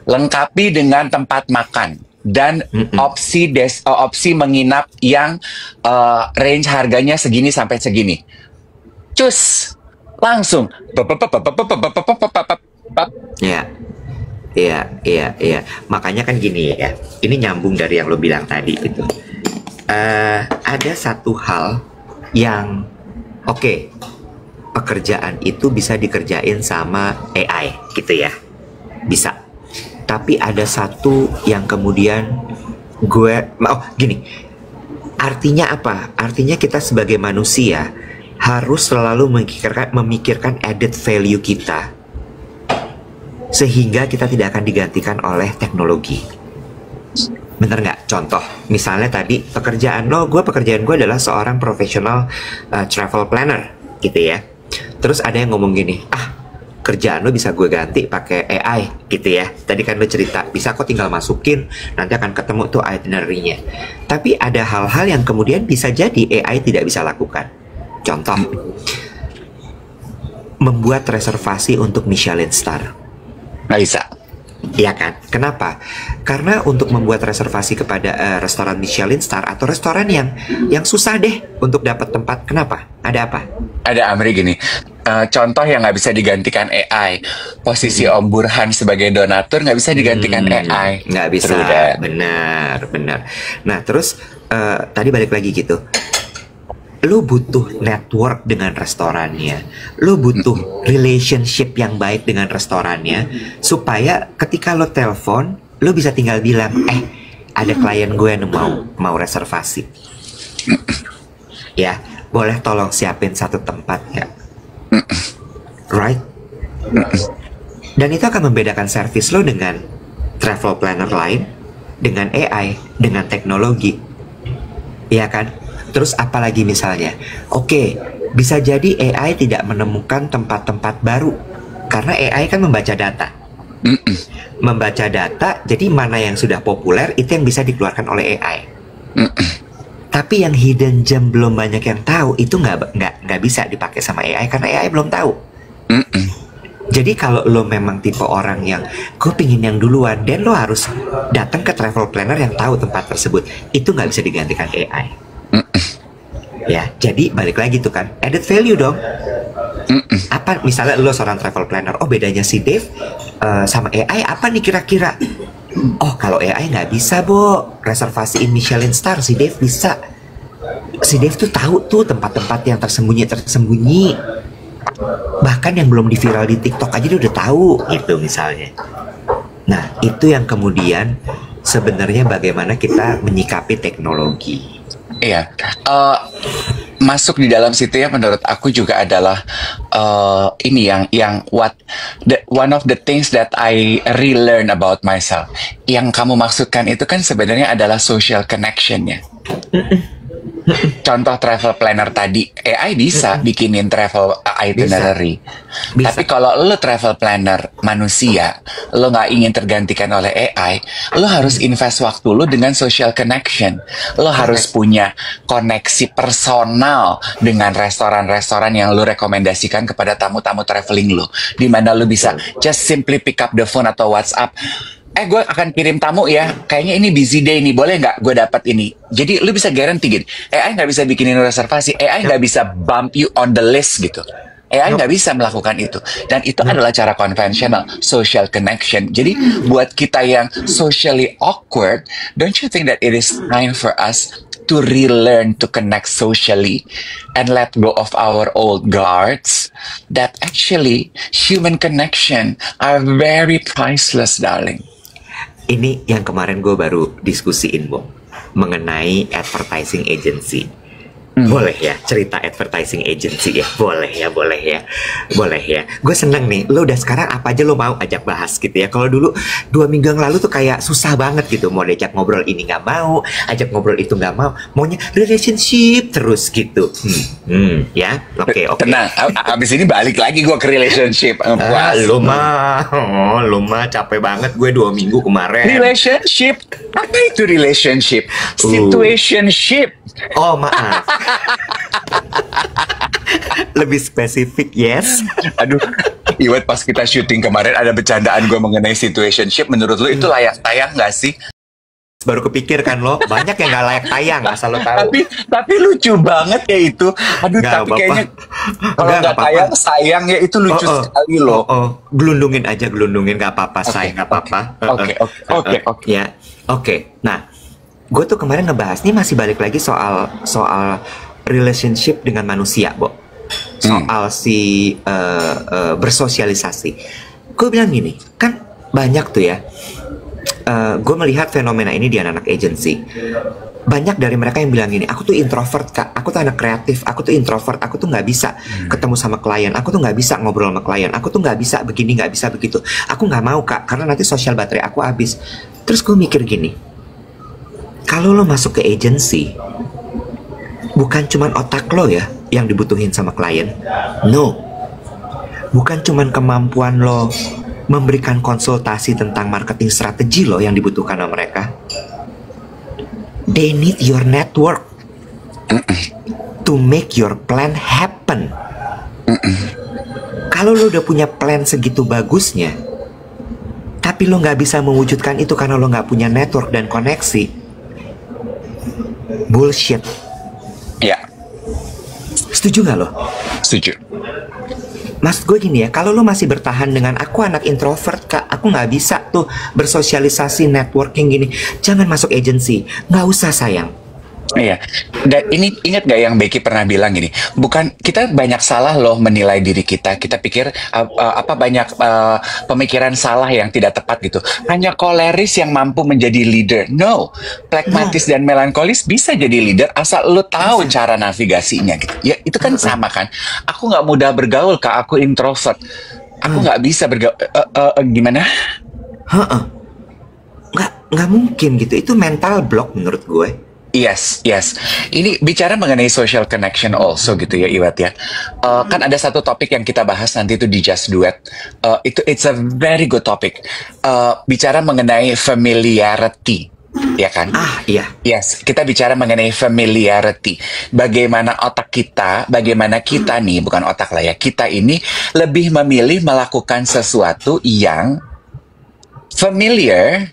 Lengkapi dengan tempat makan dan opsi menginap yang range harganya segini sampai segini. Cus, langsung. Iya. Makanya kan gini ya. Ini nyambung dari yang lo bilang tadi gitu. Ada satu hal yang pekerjaan itu bisa dikerjain sama AI gitu ya. Bisa. Tapi ada satu yang kemudian gini. Artinya apa? Artinya kita sebagai manusia harus selalu memikirkan added value kita, sehingga kita tidak akan digantikan oleh teknologi. Bener nggak? Contoh, misalnya tadi pekerjaan gue adalah seorang profesional travel planner, gitu ya. Terus ada yang ngomong gini, kerjaan lo bisa gue ganti pakai AI, gitu ya. Tadi kan lo cerita, bisa kok tinggal masukin, nanti akan ketemu tuh itinerary-nya. Tapi ada hal-hal yang kemudian bisa jadi AI tidak bisa lakukan. Contoh, membuat reservasi untuk Michelin Star. Nggak bisa. Iya kan? Kenapa? Karena untuk membuat reservasi kepada restoran Michelin Star atau restoran yang susah deh untuk dapat tempat. Kenapa? Ada apa? Ada Amri gini. Contoh yang nggak bisa digantikan AI. Posisi Om Burhan sebagai donatur nggak bisa digantikan AI. Nggak bisa. Benar. Nah terus tadi balik lagi gitu. Lo butuh network dengan restorannya, lo butuh relationship yang baik dengan restorannya, supaya ketika lo telepon, lo bisa tinggal bilang, ada klien gue yang mau reservasi, ya, boleh tolong siapin satu tempat ya, right? Dan itu akan membedakan service lo dengan travel planner lain, dengan AI, dengan teknologi. Iya kan? Terus apalagi misalnya, oke, bisa jadi AI tidak menemukan tempat-tempat baru karena AI kan membaca data. Membaca data, jadi mana yang sudah populer itu yang bisa dikeluarkan oleh AI. Tapi yang hidden gem belum banyak yang tahu, itu nggak bisa dipakai sama AI karena AI belum tahu. Jadi kalau lo memang tipe orang yang gue pingin yang duluan, dan lo harus datang ke travel planner yang tahu tempat tersebut. Itu nggak bisa digantikan AI. Ya, jadi balik lagi tuh kan, added value dong. Apa misalnya lo seorang travel planner, oh bedanya si Dave sama AI apa nih kira-kira? Oh kalau AI nggak bisa, Bo, reservasiin Michelin star, si Dave bisa. Si Dave tuh tahu tuh tempat-tempat yang tersembunyi. Bahkan yang belum di-viral di TikTok aja dia udah tahu gitu misalnya. Nah, itu yang kemudian sebenarnya bagaimana kita menyikapi teknologi. Iya, masuk di dalam situ ya menurut aku juga adalah ini yang one of the things that I relearn about myself. Yang kamu maksudkan itu kan sebenarnya adalah social connection-nya. Contoh travel planner tadi, AI bisa bikinin travel itinerary. Bisa. Tapi kalau lo travel planner manusia, lo nggak ingin tergantikan oleh AI, lo harus invest waktu lo dengan social connection. Lo harus punya koneksi personal dengan restoran-restoran yang lo rekomendasikan kepada tamu-tamu traveling lo. Di mana lo bisa just simply pick up the phone atau WhatsApp. Gue akan kirim tamu ya, kayaknya ini busy day nih, boleh nggak gue dapat ini? Jadi lu bisa guarantee gitu, AI nggak bisa bikinin reservasi, AI nggak bisa bump you on the list gitu. AI nggak bisa melakukan itu. Dan itu adalah cara konvensional, social connection. Jadi buat kita yang socially awkward, don't you think that it is time for us to relearn to connect socially and let go of our old guards? That actually human connection are very priceless, darling. Ini yang kemarin gue baru diskusiin, Bo, mengenai advertising agency. Boleh ya cerita advertising agency ya? Boleh ya. Gue seneng nih, lo udah sekarang apa aja lo mau ajak bahas gitu ya. Kalau dulu 2 minggu yang lalu tuh kayak susah banget gitu, mau diajak ngobrol ini nggak mau, ajak ngobrol itu nggak mau, maunya relationship terus gitu. Ya, oke. Tenang, abis ini balik lagi gue ke relationship. Lo mah capek banget gue 2 minggu kemarin. Relationship? Apa itu relationship? Situationship. Oh maaf. Lebih spesifik, yes. Aduh, Iwet, pas kita syuting kemarin ada bercandaan gue mengenai situationship. Menurut lo itu layak tayang nggak sih? Baru kepikir kan lo, banyak yang nggak layak tayang, asal lo tahu. Tapi lucu banget ya itu. Aduh, Nggak tapi apa-apa. kayaknya kalau nggak tayang sayang ya, itu lucu sekali loh. Gelundungin aja, nggak apa-apa, sayang, nggak apa-apa. Oke. Ya, oke. Nah, gue tuh kemarin ngebahas nih, masih balik lagi soal relationship dengan manusia, Bo. Soal si bersosialisasi. Gue bilang gini, kan banyak tuh ya. Gue melihat fenomena ini di anak-anak agency. Banyak dari mereka yang bilang gini, aku tuh introvert kak, aku tuh anak kreatif, aku tuh introvert, aku tuh nggak bisa ketemu sama klien, aku tuh nggak bisa ngobrol sama klien, aku tuh nggak bisa begini, nggak bisa begitu, aku nggak mau kak, karena nanti sosial baterai aku habis. Terus gue mikir gini, kalau lo masuk ke agency, bukan cuman otak lo ya yang dibutuhin sama klien. No, bukan cuman kemampuan lo memberikan konsultasi tentang marketing strategi lo yang dibutuhkan sama mereka. They need your network to make your plan happen. Kalau lo udah punya plan segitu bagusnya, tapi lo nggak bisa mewujudkan itu karena lo nggak punya network dan koneksi, bullshit. Ya. Setuju nggak lo? Setuju. Maksud gue gini ya, kalau lo masih bertahan dengan aku anak introvert kak, aku nggak bisa tuh bersosialisasi, networking gini, jangan masuk agency, nggak usah sayang. Iya, dan ini ingat gak yang Becky pernah bilang gini, bukan kita banyak salah loh menilai diri kita pikir banyak pemikiran salah yang tidak tepat gitu. Hanya koleris yang mampu menjadi leader. No, pragmatis dan melankolis bisa jadi leader asal lo tahu cara navigasinya gitu. Ya itu kan sama kan. Aku nggak mudah bergaul kak, aku introvert. Aku nggak bisa gimana? Heeh. Nggak mungkin gitu. Itu mental block menurut gue. Yes, yes. Ini bicara mengenai social connection also gitu ya, Iwat ya. Kan ada satu topik yang kita bahas nanti itu di Just Duet. It's a very good topic. Bicara mengenai familiarity, ya kan? Iya. Yes, kita bicara mengenai familiarity. Bagaimana bagaimana kita nih, bukan otak lah ya, kita ini lebih memilih melakukan sesuatu yang familiar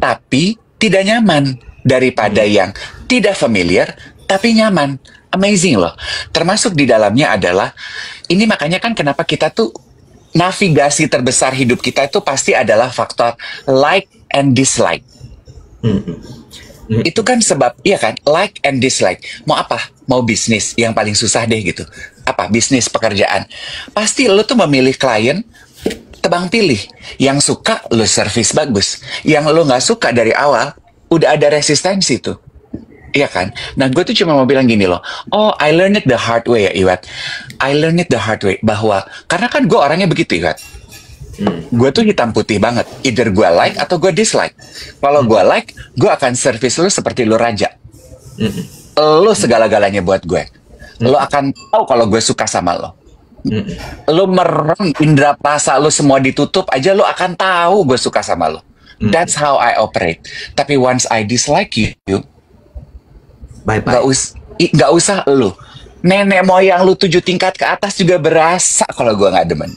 tapi tidak nyaman daripada yang tidak familiar tapi nyaman. Amazing loh. Termasuk di dalamnya adalah, ini makanya kan kenapa kita tuh navigasi terbesar hidup kita itu pasti adalah faktor like and dislike. Itu kan sebab, iya kan, like and dislike. Mau apa? Mau bisnis, yang paling susah deh gitu. Apa? Bisnis, pekerjaan. Pasti lo tuh memilih klien, tebang pilih. Yang suka lo servis bagus. Yang lo nggak suka dari awal, udah ada resistensi tuh. Iya kan? Nah, gue tuh cuma mau bilang gini loh. Oh, I learned it the hard way ya, Iwat. I learned it the hard way. Bahwa, karena kan gue orangnya begitu, Iwat. Gue tuh hitam putih banget. Either gue like atau gue dislike. Kalau gue like, gue akan servis lo seperti lo raja. Lo segala-galanya buat gue. Lo akan tahu kalau gue suka sama lo. Lo merem indera perasa lo semua ditutup aja, lo akan tahu gue suka sama lo. That's how I operate. Tapi once I dislike you, bye-bye. Gak usah lu. Nenek moyang lu 7 tingkat ke atas juga berasa kalau gue nggak demen.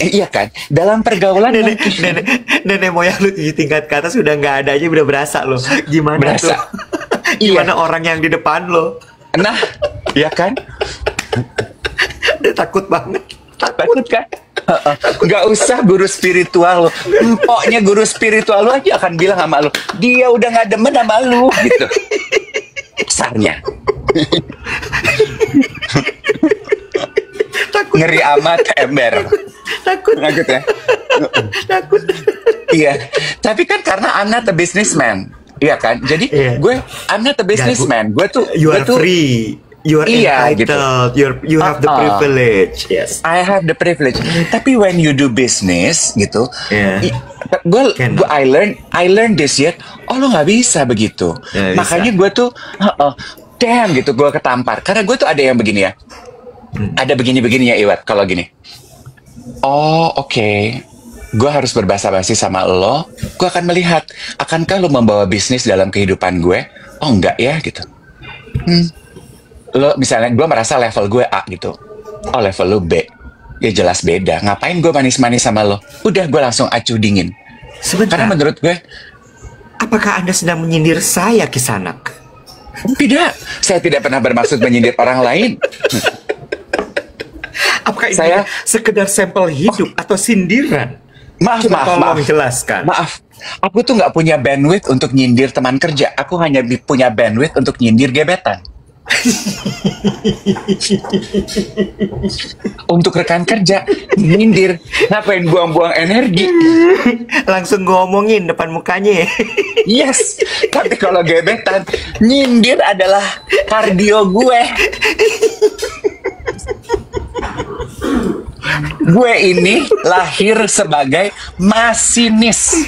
Iya kan? Dalam pergaulan nenek moyang lu 7 tingkat ke atas udah nggak ada aja udah berasa lo. Gimana berasa. tuh? Gimana orang yang di depan lo? Nah, iya kan? Takut banget. Takut kan? Nggak usah guru spiritual lo. Pokoknya guru spiritual lo aja akan bilang sama lo, dia udah nggak demen sama lo gitu. Besarnya. Takut. Ngeri amat ember. Takut. Takut ya? Takut. Iya. Tapi kan karena I'm not a businessman. Iya kan? Jadi gue I'm not a businessman. Gue tuh you are free. You are entitled. Gitu. You have the privilege. Yes. I have the privilege. Tapi when you do business gitu, gue I learn this yet. Oh, lo nggak bisa begitu. Makanya gue tuh damn gitu, gue ketampar. Karena gue tuh ada yang begini ya. Ada begini-begini ya, Iwat. Kalau gini. Oh, oke. Gue harus berbahasa basi sama lo. Gue akan melihat, akankah lo membawa bisnis dalam kehidupan gue? Oh, enggak ya gitu. Lo misalnya gue merasa level gue A gitu, oh level lo B, ya jelas beda. Ngapain gue manis-manis sama lo? Udah gue langsung acuh dingin. Sebentar. Karena menurut gue, apakah Anda sedang menyindir saya, Kisanak? Tidak, saya tidak pernah bermaksud menyindir orang lain. Apakah ini sekedar sampel hidup atau sindiran? Maaf. Menjelaskan. Maaf, aku tuh nggak punya bandwidth untuk nyindir teman kerja. Aku hanya punya bandwidth untuk nyindir gebetan. Untuk rekan kerja nyindir, ngapain buang-buang energi? Langsung ngomongin depan mukanya. Yes, tapi kalau gebetan, nyindir adalah kardio gue. Gue ini lahir sebagai masinis.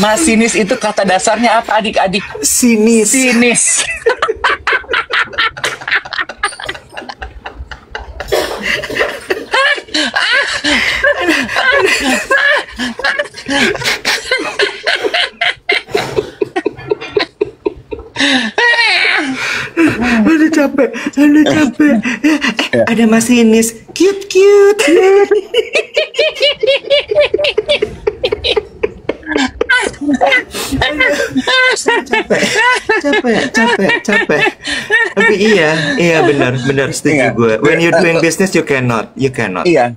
Masinis itu kata dasarnya apa, adik-adik? Sinis. Aduh capek. Ada masinis cute. Capek. Tapi iya benar setuju gue. When you're doing business you cannot. Iya.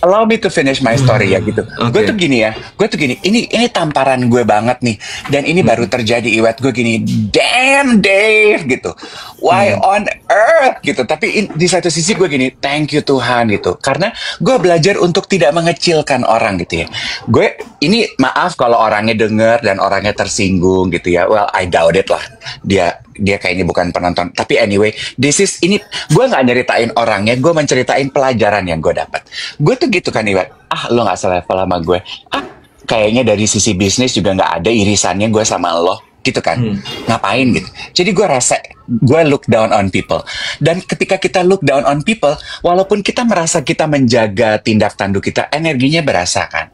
Allow me to finish my story ya gitu. Okay. Gue tuh gini. Ini tamparan gue banget nih. Dan ini baru terjadi, Iwat. Gue gini, damn Dave gitu. Why on earth gitu. Tapi di satu sisi gue gini, thank you Tuhan gitu. Karena gue belajar untuk tidak mengecilkan orang gitu ya. Gue ini maaf kalau orangnya denger dan orangnya tersinggung gitu ya. Well, I doubt it lah. Dia dia kayaknya bukan penonton. Tapi anyway, ini gue nggak nyeritain orangnya, gue menceritain pelajaran yang gue dapat. Gue tuh gitu kan Iwan, lo nggak selevel sama gue. Kayaknya dari sisi bisnis juga nggak ada irisannya gue sama lo, gitu kan. Ngapain gitu. Jadi gue rasa, gue look down on people. Dan ketika kita look down on people, walaupun kita merasa kita menjaga tindak tanduk kita, energinya berasa kan.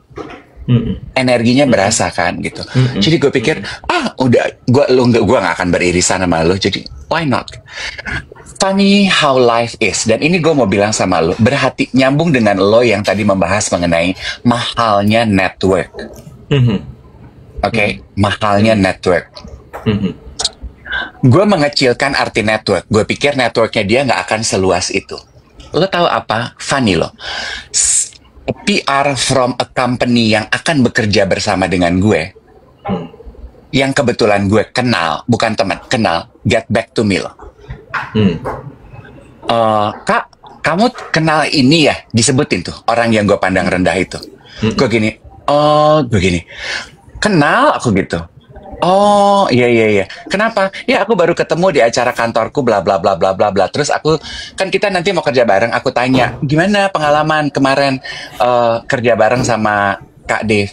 Energinya berasa kan gitu. Jadi gue pikir udah gue nggak akan beririsan sama lo, jadi why not. Funny how life is. Dan ini gue mau bilang sama lo, nyambung dengan lo yang tadi membahas mengenai mahalnya network. Oke, mahalnya network. Gue mengecilkan arti network. Gue pikir networknya dia nggak akan seluas itu. Lo tahu apa? Funny lo, PR from a company yang akan bekerja bersama dengan gue, yang kebetulan gue kenal, bukan teman, kenal, get back to me loh. Kak, kamu kenal ini ya? Disebutin tuh, orang yang gue pandang rendah itu. Gue gini, kenal aku gitu. Oh iya. Kenapa? Ya aku baru ketemu di acara kantorku bla bla bla bla bla bla. Terus kan kita nanti mau kerja bareng. Aku tanya gimana pengalaman kemarin kerja bareng sama Kak Dev.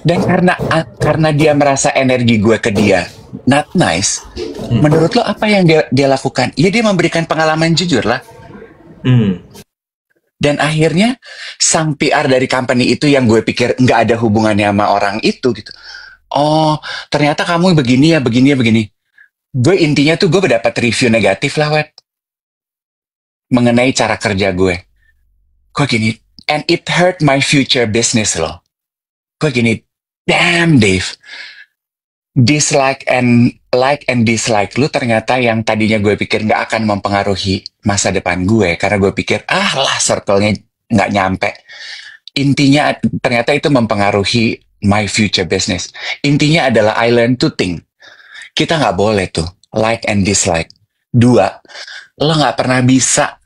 Dan karena dia merasa energi gue ke dia not nice. Menurut lo apa yang dia lakukan? Ya dia memberikan pengalaman jujur lah. Dan akhirnya sang PR dari company itu yang gue pikir nggak ada hubungannya sama orang itu gitu. Oh, ternyata kamu begini. Gue intinya tuh gue mendapat review negatif lah, Wet. Mengenai cara kerja gue. Gue gini, and it hurt my future business loh. Gue gini, damn Dave. Dislike and dislike lu ternyata yang tadinya gue pikir gak akan mempengaruhi masa depan gue. Karena gue pikir, circle-nya gak nyampe. Intinya ternyata itu mempengaruhi my future business. Intinya adalah I learn to think. Kita nggak boleh tuh like and dislike. 2, lo nggak pernah bisa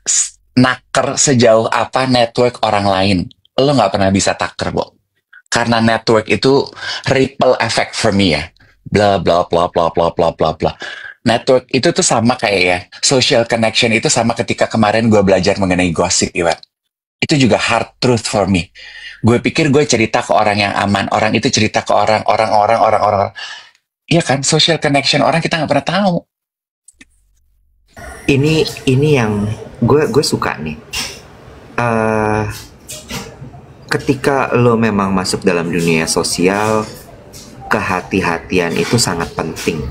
naker sejauh apa network orang lain. Lo nggak pernah bisa taker, Bo. Karena network itu ripple effect for me ya. Bla bla bla bla bla bla bla bla. Network itu tuh sama kayak ya. Social connection itu sama ketika kemarin gue belajar mengenai gossip, Iwan. Itu juga hard truth for me. Gue pikir gue cerita ke orang yang aman, orang itu cerita ke orang. Iya kan, social connection orang kita nggak pernah tahu. Ini yang gue suka nih. Ketika lo memang masuk dalam dunia sosial, kehati-hatian itu sangat penting.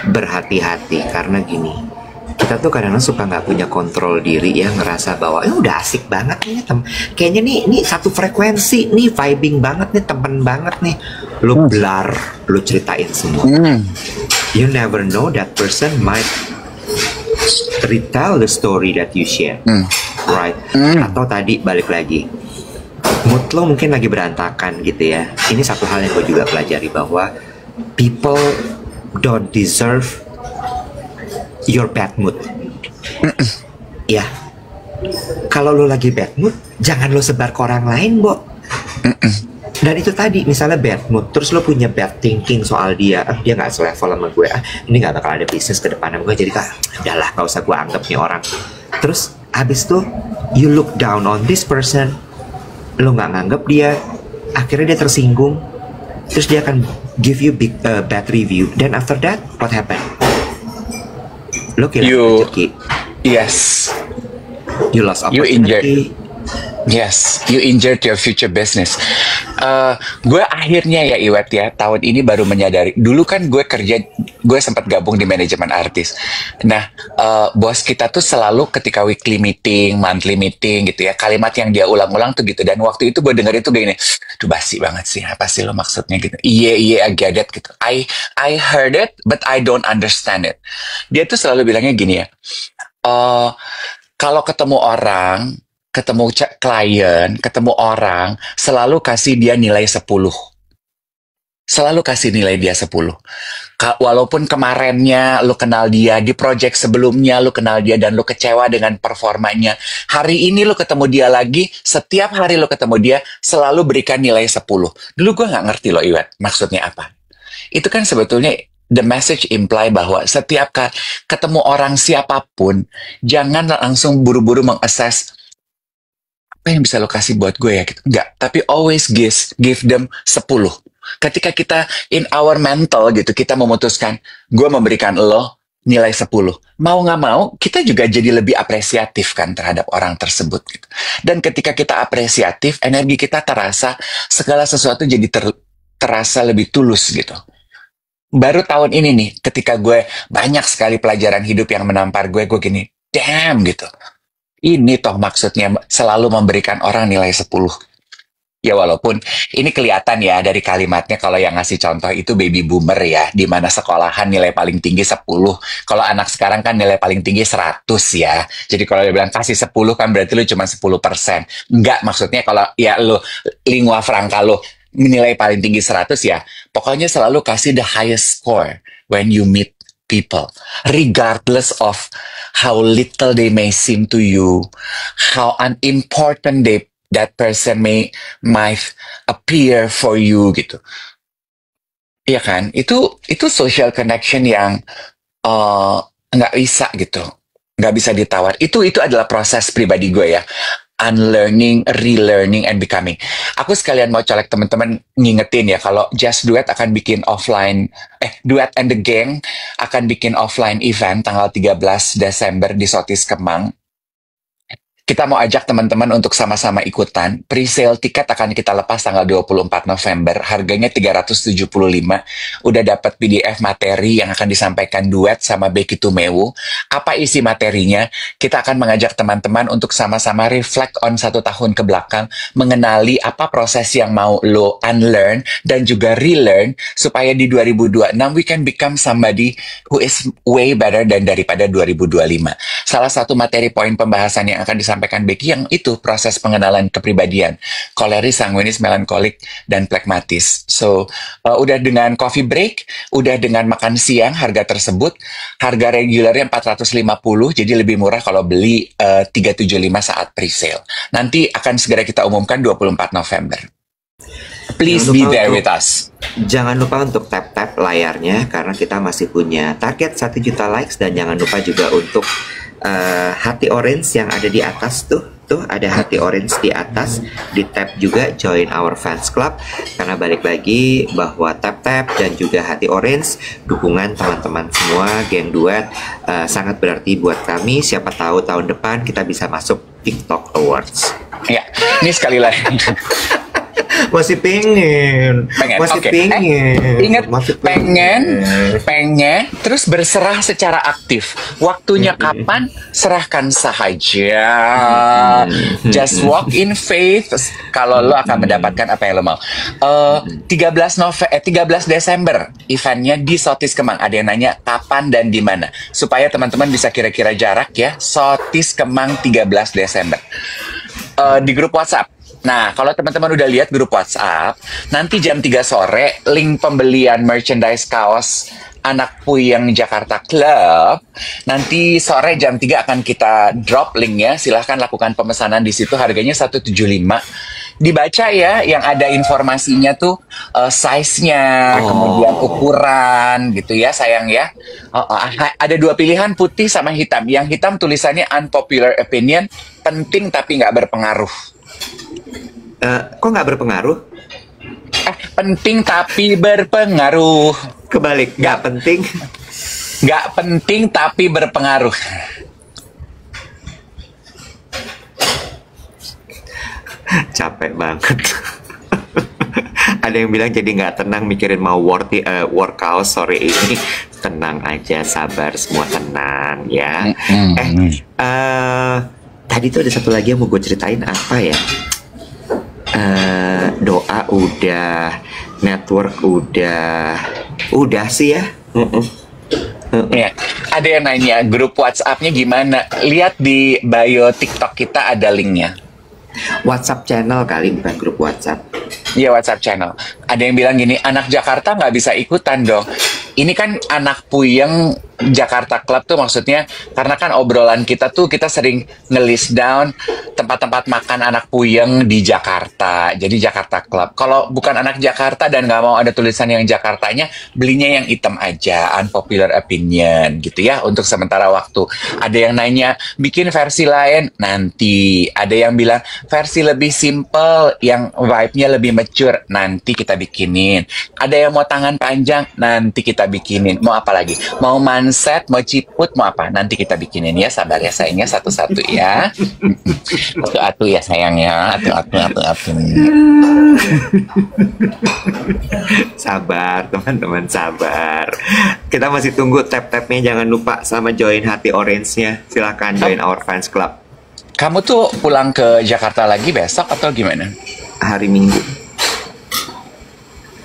Berhati-hati karena gini. Kita tuh kadang-kadang suka nggak punya kontrol diri ya, ngerasa bahwa udah asik banget nih kayaknya nih satu frekuensi nih, vibing banget nih, temen banget nih, lu blar, lu ceritain semua. You never know that person might retell the story that you share, right? Atau tadi balik lagi, mood lo mungkin lagi berantakan gitu ya. Ini satu hal yang gue juga pelajari, bahwa people don't deserve your bad mood. Ya, kalau lo lagi bad mood, jangan lo sebar ke orang lain, Bo. Dan itu tadi, misalnya bad mood, terus lo punya bad thinking soal dia, dia nggak selevel sama gue, ini nggak bakal ada bisnis ke depan sama gue, jadi udahlah, nggak usah gue anggap nih orang. Terus abis itu, you look down on this person, lo nggak nganggap dia, akhirnya dia tersinggung, terus dia akan give you bad review. Then after that, what happened? Lo kehilangan rezeki. Yes. You lost opportunity. Yes, you injured your future business. Gue akhirnya ya Iwet ya, tahun ini baru menyadari. Dulu kan gue sempat gabung di manajemen artis. Nah, bos kita tuh selalu ketika weekly meeting, monthly meeting gitu ya, kalimat yang dia ulang-ulang tuh gitu. Dan waktu itu gue denger itu gini, tuh basi banget sih, apa sih lo maksudnya gitu. Iya, I get it gitu. I heard it, but I don't understand it. Dia tuh selalu bilangnya gini ya, kalau ketemu orang, ketemu klien, ketemu orang, selalu kasih dia nilai 10. Selalu kasih nilai dia 10. Walaupun kemarinnya lu kenal dia, di project sebelumnya lu kenal dia dan lu kecewa dengan performanya. Hari ini lu ketemu dia lagi, setiap hari lu ketemu dia, selalu berikan nilai 10. Dulu gue nggak ngerti loh Iwet, maksudnya apa. Itu kan sebetulnya the message imply bahwa setiap ketemu orang siapapun, jangan langsung buru-buru meng-assess apa yang bisa lo kasih buat gue ya gitu. Enggak, tapi always give them 10. Ketika kita in our mental gitu, kita memutuskan gue memberikan lo nilai 10. Mau nggak mau, kita juga jadi lebih apresiatif kan terhadap orang tersebut gitu. Dan ketika kita apresiatif, energi kita terasa, segala sesuatu jadi terasa lebih tulus gitu. Baru tahun ini nih, ketika gue banyak sekali pelajaran hidup yang menampar gue gini, damn gitu. Ini toh maksudnya selalu memberikan orang nilai 10. Ya walaupun ini kelihatan ya dari kalimatnya, kalau yang ngasih contoh itu baby boomer ya, di mana sekolahan nilai paling tinggi 10. Kalau anak sekarang kan nilai paling tinggi 100 ya. Jadi kalau dia bilang kasih 10 kan berarti lu cuma 10%. Enggak, maksudnya kalau ya lu lingua franca lu nilai paling tinggi 100 ya, pokoknya selalu kasih the highest score when you meet people, regardless of how little they may seem to you, how unimportant that person might appear for you gitu. Iya kan? Itu social connection yang nggak bisa gitu, nggak bisa ditawar. Itu adalah proses pribadi gue ya. Unlearning, relearning, and becoming. Aku sekalian mau colek teman-teman ngingetin ya, kalau Just Duet akan bikin offline, Duet and the Gang akan bikin offline event tanggal 13 Desember di Sotis Kemang. Kita mau ajak teman-teman untuk sama-sama ikutan. Pre-sale tiket akan kita lepas tanggal 24 November. Harganya 375. Udah dapat PDF materi yang akan disampaikan Duet sama Becky Tumewu. Apa isi materinya? Kita akan mengajak teman-teman untuk sama-sama reflect on 1 tahun ke belakang, mengenali apa proses yang mau lo unlearn dan juga relearn, supaya di 2026 we can become somebody who is way better dan daripada 2025. Salah satu materi poin pembahasan yang akan disampaikan Becky yang itu proses pengenalan kepribadian, koleris, sanguinis, melankolik, dan plekmatis. So, udah dengan coffee break, udah dengan makan siang, harga tersebut, harga regulernya 450, jadi lebih murah kalau beli 375 saat pre-sale. Nanti akan segera kita umumkan 24 November. Please be there with us. Jangan lupa untuk tap-tap layarnya, karena kita masih punya target 1 juta likes, dan jangan lupa juga untuk hati orange yang ada di atas tuh ada hati orange di atas, di tap juga join our fans club, karena balik lagi bahwa tap dan juga hati orange, dukungan teman-teman semua geng Duet sangat berarti buat kami. Siapa tahu tahun depan kita bisa masuk TikTok Awards. Ya, ini sekali lagi. Masih pengen. Masih okay. pengen. Ingat, pengen, terus berserah secara aktif. Waktunya kapan? Serahkan sahaja. Just walk in faith. Kalau lo akan mendapatkan apa yang lo mau. 13 Desember eventnya di Sotis Kemang. Ada yang nanya kapan dan di mana, supaya teman-teman bisa kira-kira jarak ya. Sotis Kemang 13 Desember. Di grup WhatsApp. Nah, kalau teman-teman udah lihat grup WhatsApp, nanti jam 3 sore, link pembelian merchandise kaos Anak Puyeng Jakarta Club, nanti sore jam 3 akan kita drop linknya. Silahkan lakukan pemesanan di situ, harganya 175. Dibaca ya, yang ada informasinya tuh size-nya, kemudian ukuran gitu ya sayang ya. Ada 2 pilihan, putih sama hitam. Yang hitam tulisannya unpopular opinion, penting tapi nggak berpengaruh. Kok nggak berpengaruh? Penting tapi berpengaruh. Kebalik, nggak penting. Nggak penting tapi berpengaruh. Capek banget. Ada yang bilang jadi nggak tenang mikirin mau workout sore ini. Tenang aja, sabar, semua tenang ya. Tadi tuh ada satu lagi yang mau gue ceritain, apa ya? Doa udah, network udah sih ya. Ya, ada yang nanya grup WhatsApp-nya gimana? Lihat di bio TikTok kita ada linknya. WhatsApp channel kali, bukan grup WhatsApp. Iya, WhatsApp channel. Ada yang bilang gini, anak Jakarta nggak bisa ikutan dong. Ini kan Anak Puyeng Jakarta Club tuh maksudnya karena kan obrolan kita tuh kita sering nge-list down tempat-tempat makan anak puyeng di Jakarta. Jadi Jakarta Club. Kalau bukan anak Jakarta dan nggak mau ada tulisan yang Jakartanya, belinya yang hitam aja, unpopular opinion gitu ya untuk sementara waktu. Ada yang nanya bikin versi lain nanti. Ada yang bilang versi lebih simple yang vibe-nya lebih mature nanti kita bikinin. Ada yang mau tangan panjang nanti kita bikinin. Mau apa lagi? Mau set, mau ciput, mau apa? Nanti kita bikinin ya, sabar ya sayangnya satu-satu ya. Atu-atu ya sayangnya, atu-atu. Sabar teman-teman, sabar. Kita masih tunggu tap-tapnya, jangan lupa sama join hati orange-nya. Silakan join our fans club. Kamu tuh pulang ke Jakarta lagi besok atau gimana? Hari Minggu.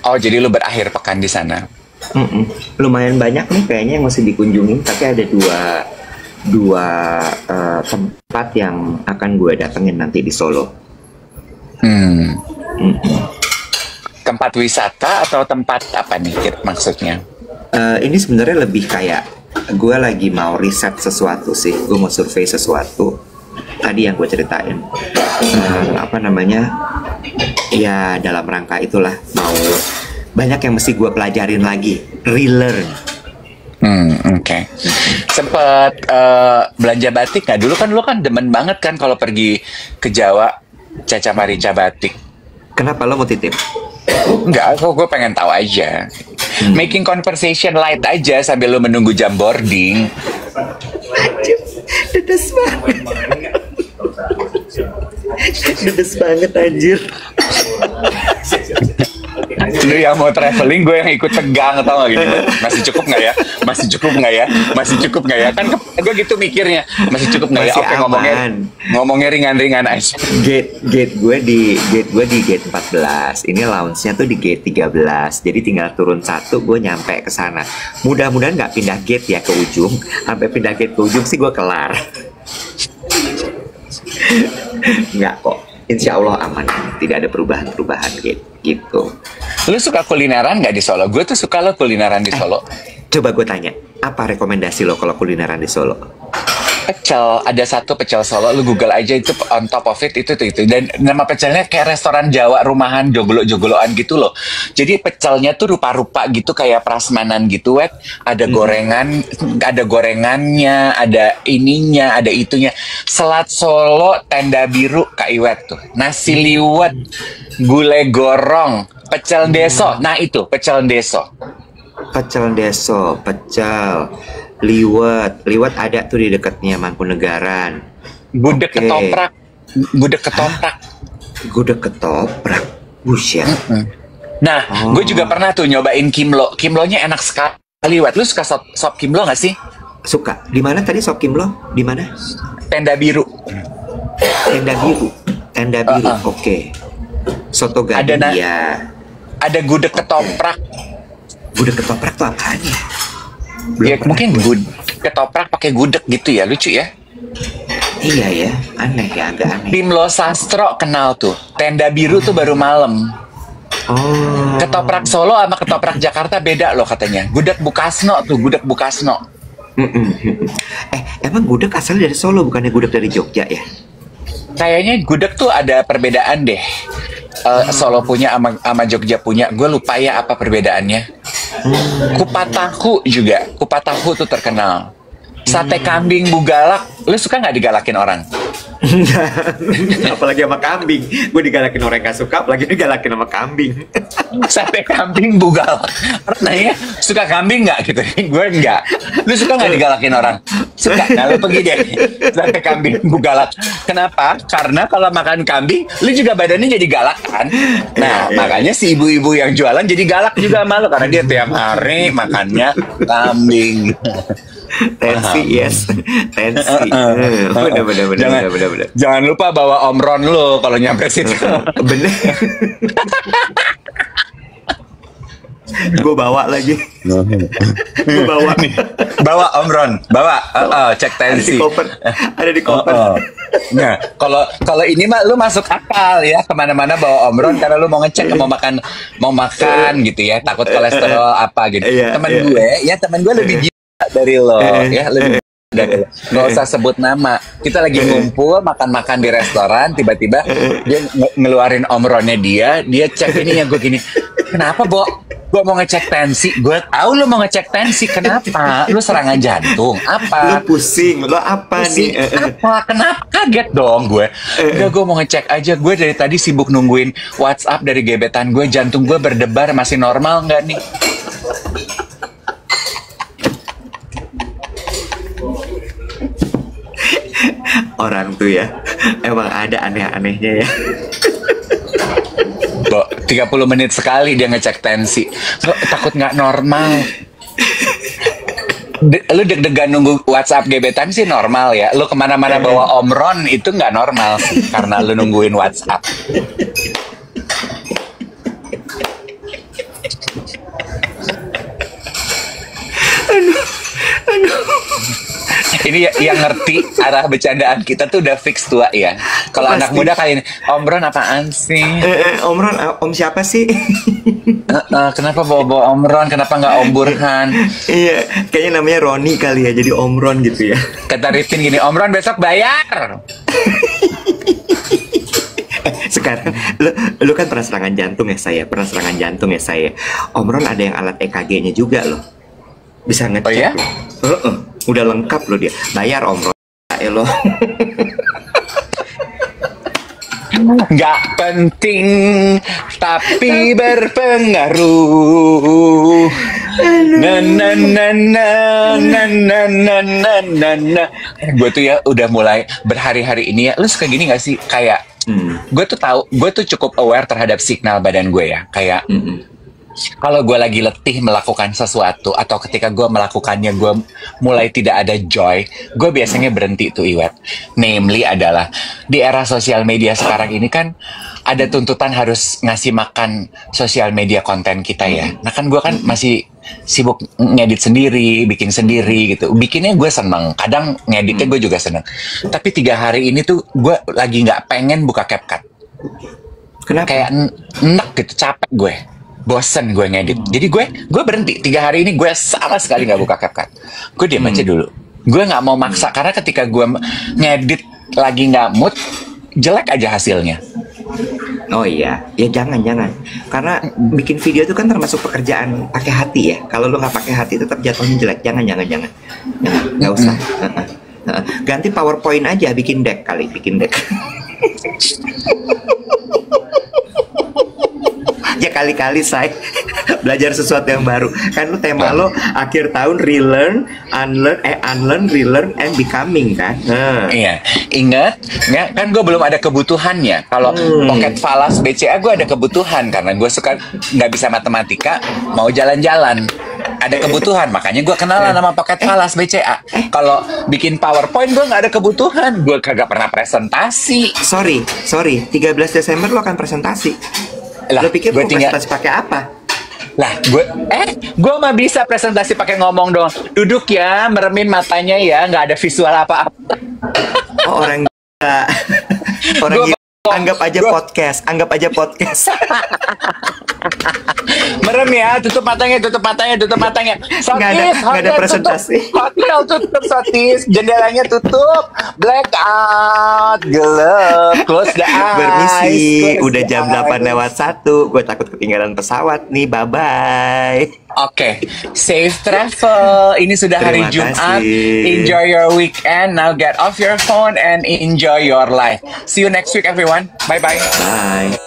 Oh, jadi lu berakhir pekan di sana. Lumayan banyak nih kayaknya yang masih dikunjungin, tapi ada dua tempat yang akan gue datengin nanti di Solo. Tempat wisata atau tempat apa nih maksudnya? Ini sebenarnya lebih kayak gue lagi mau riset sesuatu sih, gue mau survei sesuatu. Tadi yang gue ceritain, apa namanya? Ya dalam rangka itulah mau banyak yang mesti gue pelajarin lagi, relearn. Oke. Sempet belanja batik nggak? Dulu kan demen banget kan kalau pergi ke Jawa, Caca Marica batik. Kenapa lo mau titip? Enggak, kok gue pengen tahu aja. Making conversation light aja sambil lo menunggu jam boarding. Dedes banget. Dedes banget anjir. Lu yang mau traveling, gue yang ikut tegang tau gak gini. Masih cukup nggak ya? Masih cukup nggak ya? Masih cukup nggak ya? Kan gue gitu mikirnya. Masih cukup nggak ya? Masih Oke, ngomongnya ringan-ringan aja. Gate gue di gate 14. Ini lounge-nya tuh di gate 13. Jadi tinggal turun satu, gue nyampe ke sana. Mudah-mudahan nggak pindah gate ya ke ujung. Sampai pindah gate ke ujung sih gue kelar. Nggak kok. Insya Allah aman, tidak ada perubahan gitu. Lu suka kulineran nggak di Solo? Gue tuh suka lo kulineran di Solo. Coba gue tanya, apa rekomendasi lo kalau kulineran di Solo? Pecel, ada satu pecel Solo, lu Google aja itu on top of it itu. Dan nama pecelnya kayak restoran Jawa rumahan joglo-jogloan gitu loh. Jadi pecelnya tuh rupa-rupa gitu kayak prasmanan gitu, wet. Ada gorengan, ada gorengannya, ada ininya, ada itunya. Selat Solo, tenda biru Kak Iwet tuh. Nasi liwet, gulai gorong, pecel deso. Nah itu pecel deso. Pecel deso, pecel liwet ada tuh di dekatnya Mangkunegaran. Gudeg ketoprak. Gudeg ketoprak, buset. Nah, gue juga pernah tuh nyobain kimlo. Kimlonya enak sekali, Wat. Lu suka sop kimlo nggak sih? Suka. Di mana tadi sop kimlo? Di mana? Tenda biru. Tenda biru. Oke. Soto gading ya. Ada gudeg ketoprak. Gudeg ketoprak tuh apaan ya? Ya mungkin ketoprak pakai gudeg gitu ya, lucu ya. Iya ya, aneh ya, agak aneh. Kimlo Sastro kenal tuh. Tenda biru tuh baru malam. Oh. Ketoprak Solo sama ketoprak Jakarta beda loh katanya. Gudeg Bukasno tuh, gudeg Bukasno. Emang gudeg asalnya dari Solo, bukannya gudeg dari Jogja ya? Kayaknya gudeg tuh ada perbedaan deh. Solo punya sama Jogja punya. Gue lupa ya apa perbedaannya. Kupat tahu juga. Kupat tahu tuh terkenal. Sate kambing Bugalak. Lu suka nggak digalakin orang? Apalagi sama kambing. Gue digalakin orang gak suka, apalagi digalakin sama kambing. Sate kambing Bugalak. Nanya, suka kambing nggak gitu? Gue nggak. Lu suka nggak digalakin orang? Suka. Nah, lu pergi deh. Sate kambing Bugalak. Kenapa? Karena kalau makan kambing, lu juga badannya jadi galak kan? Nah, makanya si ibu-ibu yang jualan jadi galak juga malu karena dia tiap hari makannya kambing. Tensi, yes. Tensi. Bener. Jangan lupa bawa Om Ron lo kalau nyampe situ. Bener. Gue bawa lagi. Gue bawa nih. Bawa Om Ron, bawa. Cek tensi. Ada di koper. Nah, kalau ini mah lu masuk akal ya, kemana-mana bawa Om Ron karena lu mau ngecek mau makan gitu ya, takut kolesterol apa gitu. Teman gue lebih dari lo ya, lebih dari lo. Nggak usah sebut nama. Kita lagi ngumpul makan-makan di restoran, tiba-tiba dia ngeluarin omronnya dia cek ini ya, gue gini, kenapa Bo? Gue mau ngecek tensi. Gue tahu lo mau ngecek tensi. Kenapa? Lo serangan jantung? Apa? Lo pusing, lo apa Pusing. nih? Apa? Kenapa? Kaget dong gue. Udah, gue mau ngecek aja. Gue dari tadi sibuk nungguin WhatsApp dari gebetan gue. Jantung gue berdebar, masih normal nggak nih? Orang tuh ya, emang ada aneh-anehnya ya. Bo, 30 menit sekali dia ngecek tensi. Lo takut nggak normal? Lu deg-degan nunggu WhatsApp gebetan sih normal ya. Lu kemana-mana bawa omron itu nggak normal sih, karena lu nungguin WhatsApp. Ini yang ngerti arah bercandaan kita tuh udah fix tua ya. Kalau anak muda kayak ini, omron apaan sih? Omron, om siapa sih? Kenapa bawa omron? Kenapa nggak om Burhan? Iya, kayaknya namanya Roni kali ya, jadi omron gitu ya. Kata Rifin gini, omron besok bayar. Sekarang lu kan pernah serangan jantung ya saya, pernah serangan jantung ya saya. Omron ada yang alat EKG-nya juga loh, bisa ngecek. Oh ya? Udah lengkap loh dia, bayar omron lo. Nggak penting tapi berpengaruh. Na na na na na na na na na na. Gue tuh ya udah mulai berhari-hari ini ya. Lu suka gini nggak sih, kayak gue tuh tahu, gue tuh cukup aware terhadap signal badan gue ya. Kayak kalau gue lagi letih melakukan sesuatu, atau ketika gue melakukannya gue mulai tidak ada joy, gue biasanya berhenti tuh, Iwet. Namely adalah di era sosial media sekarang ini kan ada tuntutan harus ngasih makan sosial media konten kita ya. Nah kan gue kan masih sibuk ngedit sendiri, bikin sendiri gitu. Bikinnya gue seneng, kadang ngeditnya gue juga seneng. Tapi 3 hari ini tuh gue lagi nggak pengen buka CapCut. Kenapa? Kayak enak gitu, capek gue. Bosen gue ngedit. Jadi gue berhenti. 3 hari ini gue sama sekali nggak buka CapCut. Gue diam aja dulu. Gue nggak mau maksa, karena ketika gue ngedit lagi nggak mood, jelek aja hasilnya. Oh iya, ya jangan. Karena bikin video itu kan termasuk pekerjaan pakai hati ya. Kalau lu nggak pakai hati tetap jatuhnya jelek. Jangan. Nggak usah. Ganti PowerPoint aja, bikin deck. Ya kali-kali saya belajar sesuatu yang baru. Kan lu tema lo akhir tahun unlearn, relearn, and becoming kan. Iya, ingat nggak, kan gue belum ada kebutuhannya. Kalau Pocket Falas BCA gue ada kebutuhan, karena gue suka nggak bisa matematika, mau jalan-jalan. Ada kebutuhan, makanya gue kenalan sama Pocket Falas BCA. Kalau bikin PowerPoint gue nggak ada kebutuhan, gue kagak pernah presentasi. Sorry, 13 Desember lo akan presentasi. Lah, lo pikir gue mau tinggal presentasi pakai apa? Lah, gue mah bisa presentasi pakai ngomong doang. Duduk ya, meremin matanya ya, nggak ada visual apa-apa. Oh, orang gila. Orang gila. Anggap aja podcast. Merem ya, tutup matanya. Sotis, nggak ada presentasi. Hotel tutup, Sotis. Jendelanya tutup. Blackout, gelap, close the eyes. Permisi, udah jam 8:01. Gue takut ketinggalan pesawat nih. Bye-bye. Oke, safe travel. Ini sudah hari Terima Jumat. kasih. Enjoy your weekend. Now get off your phone and enjoy your life. See you next week, everyone. Bye-bye. Bye.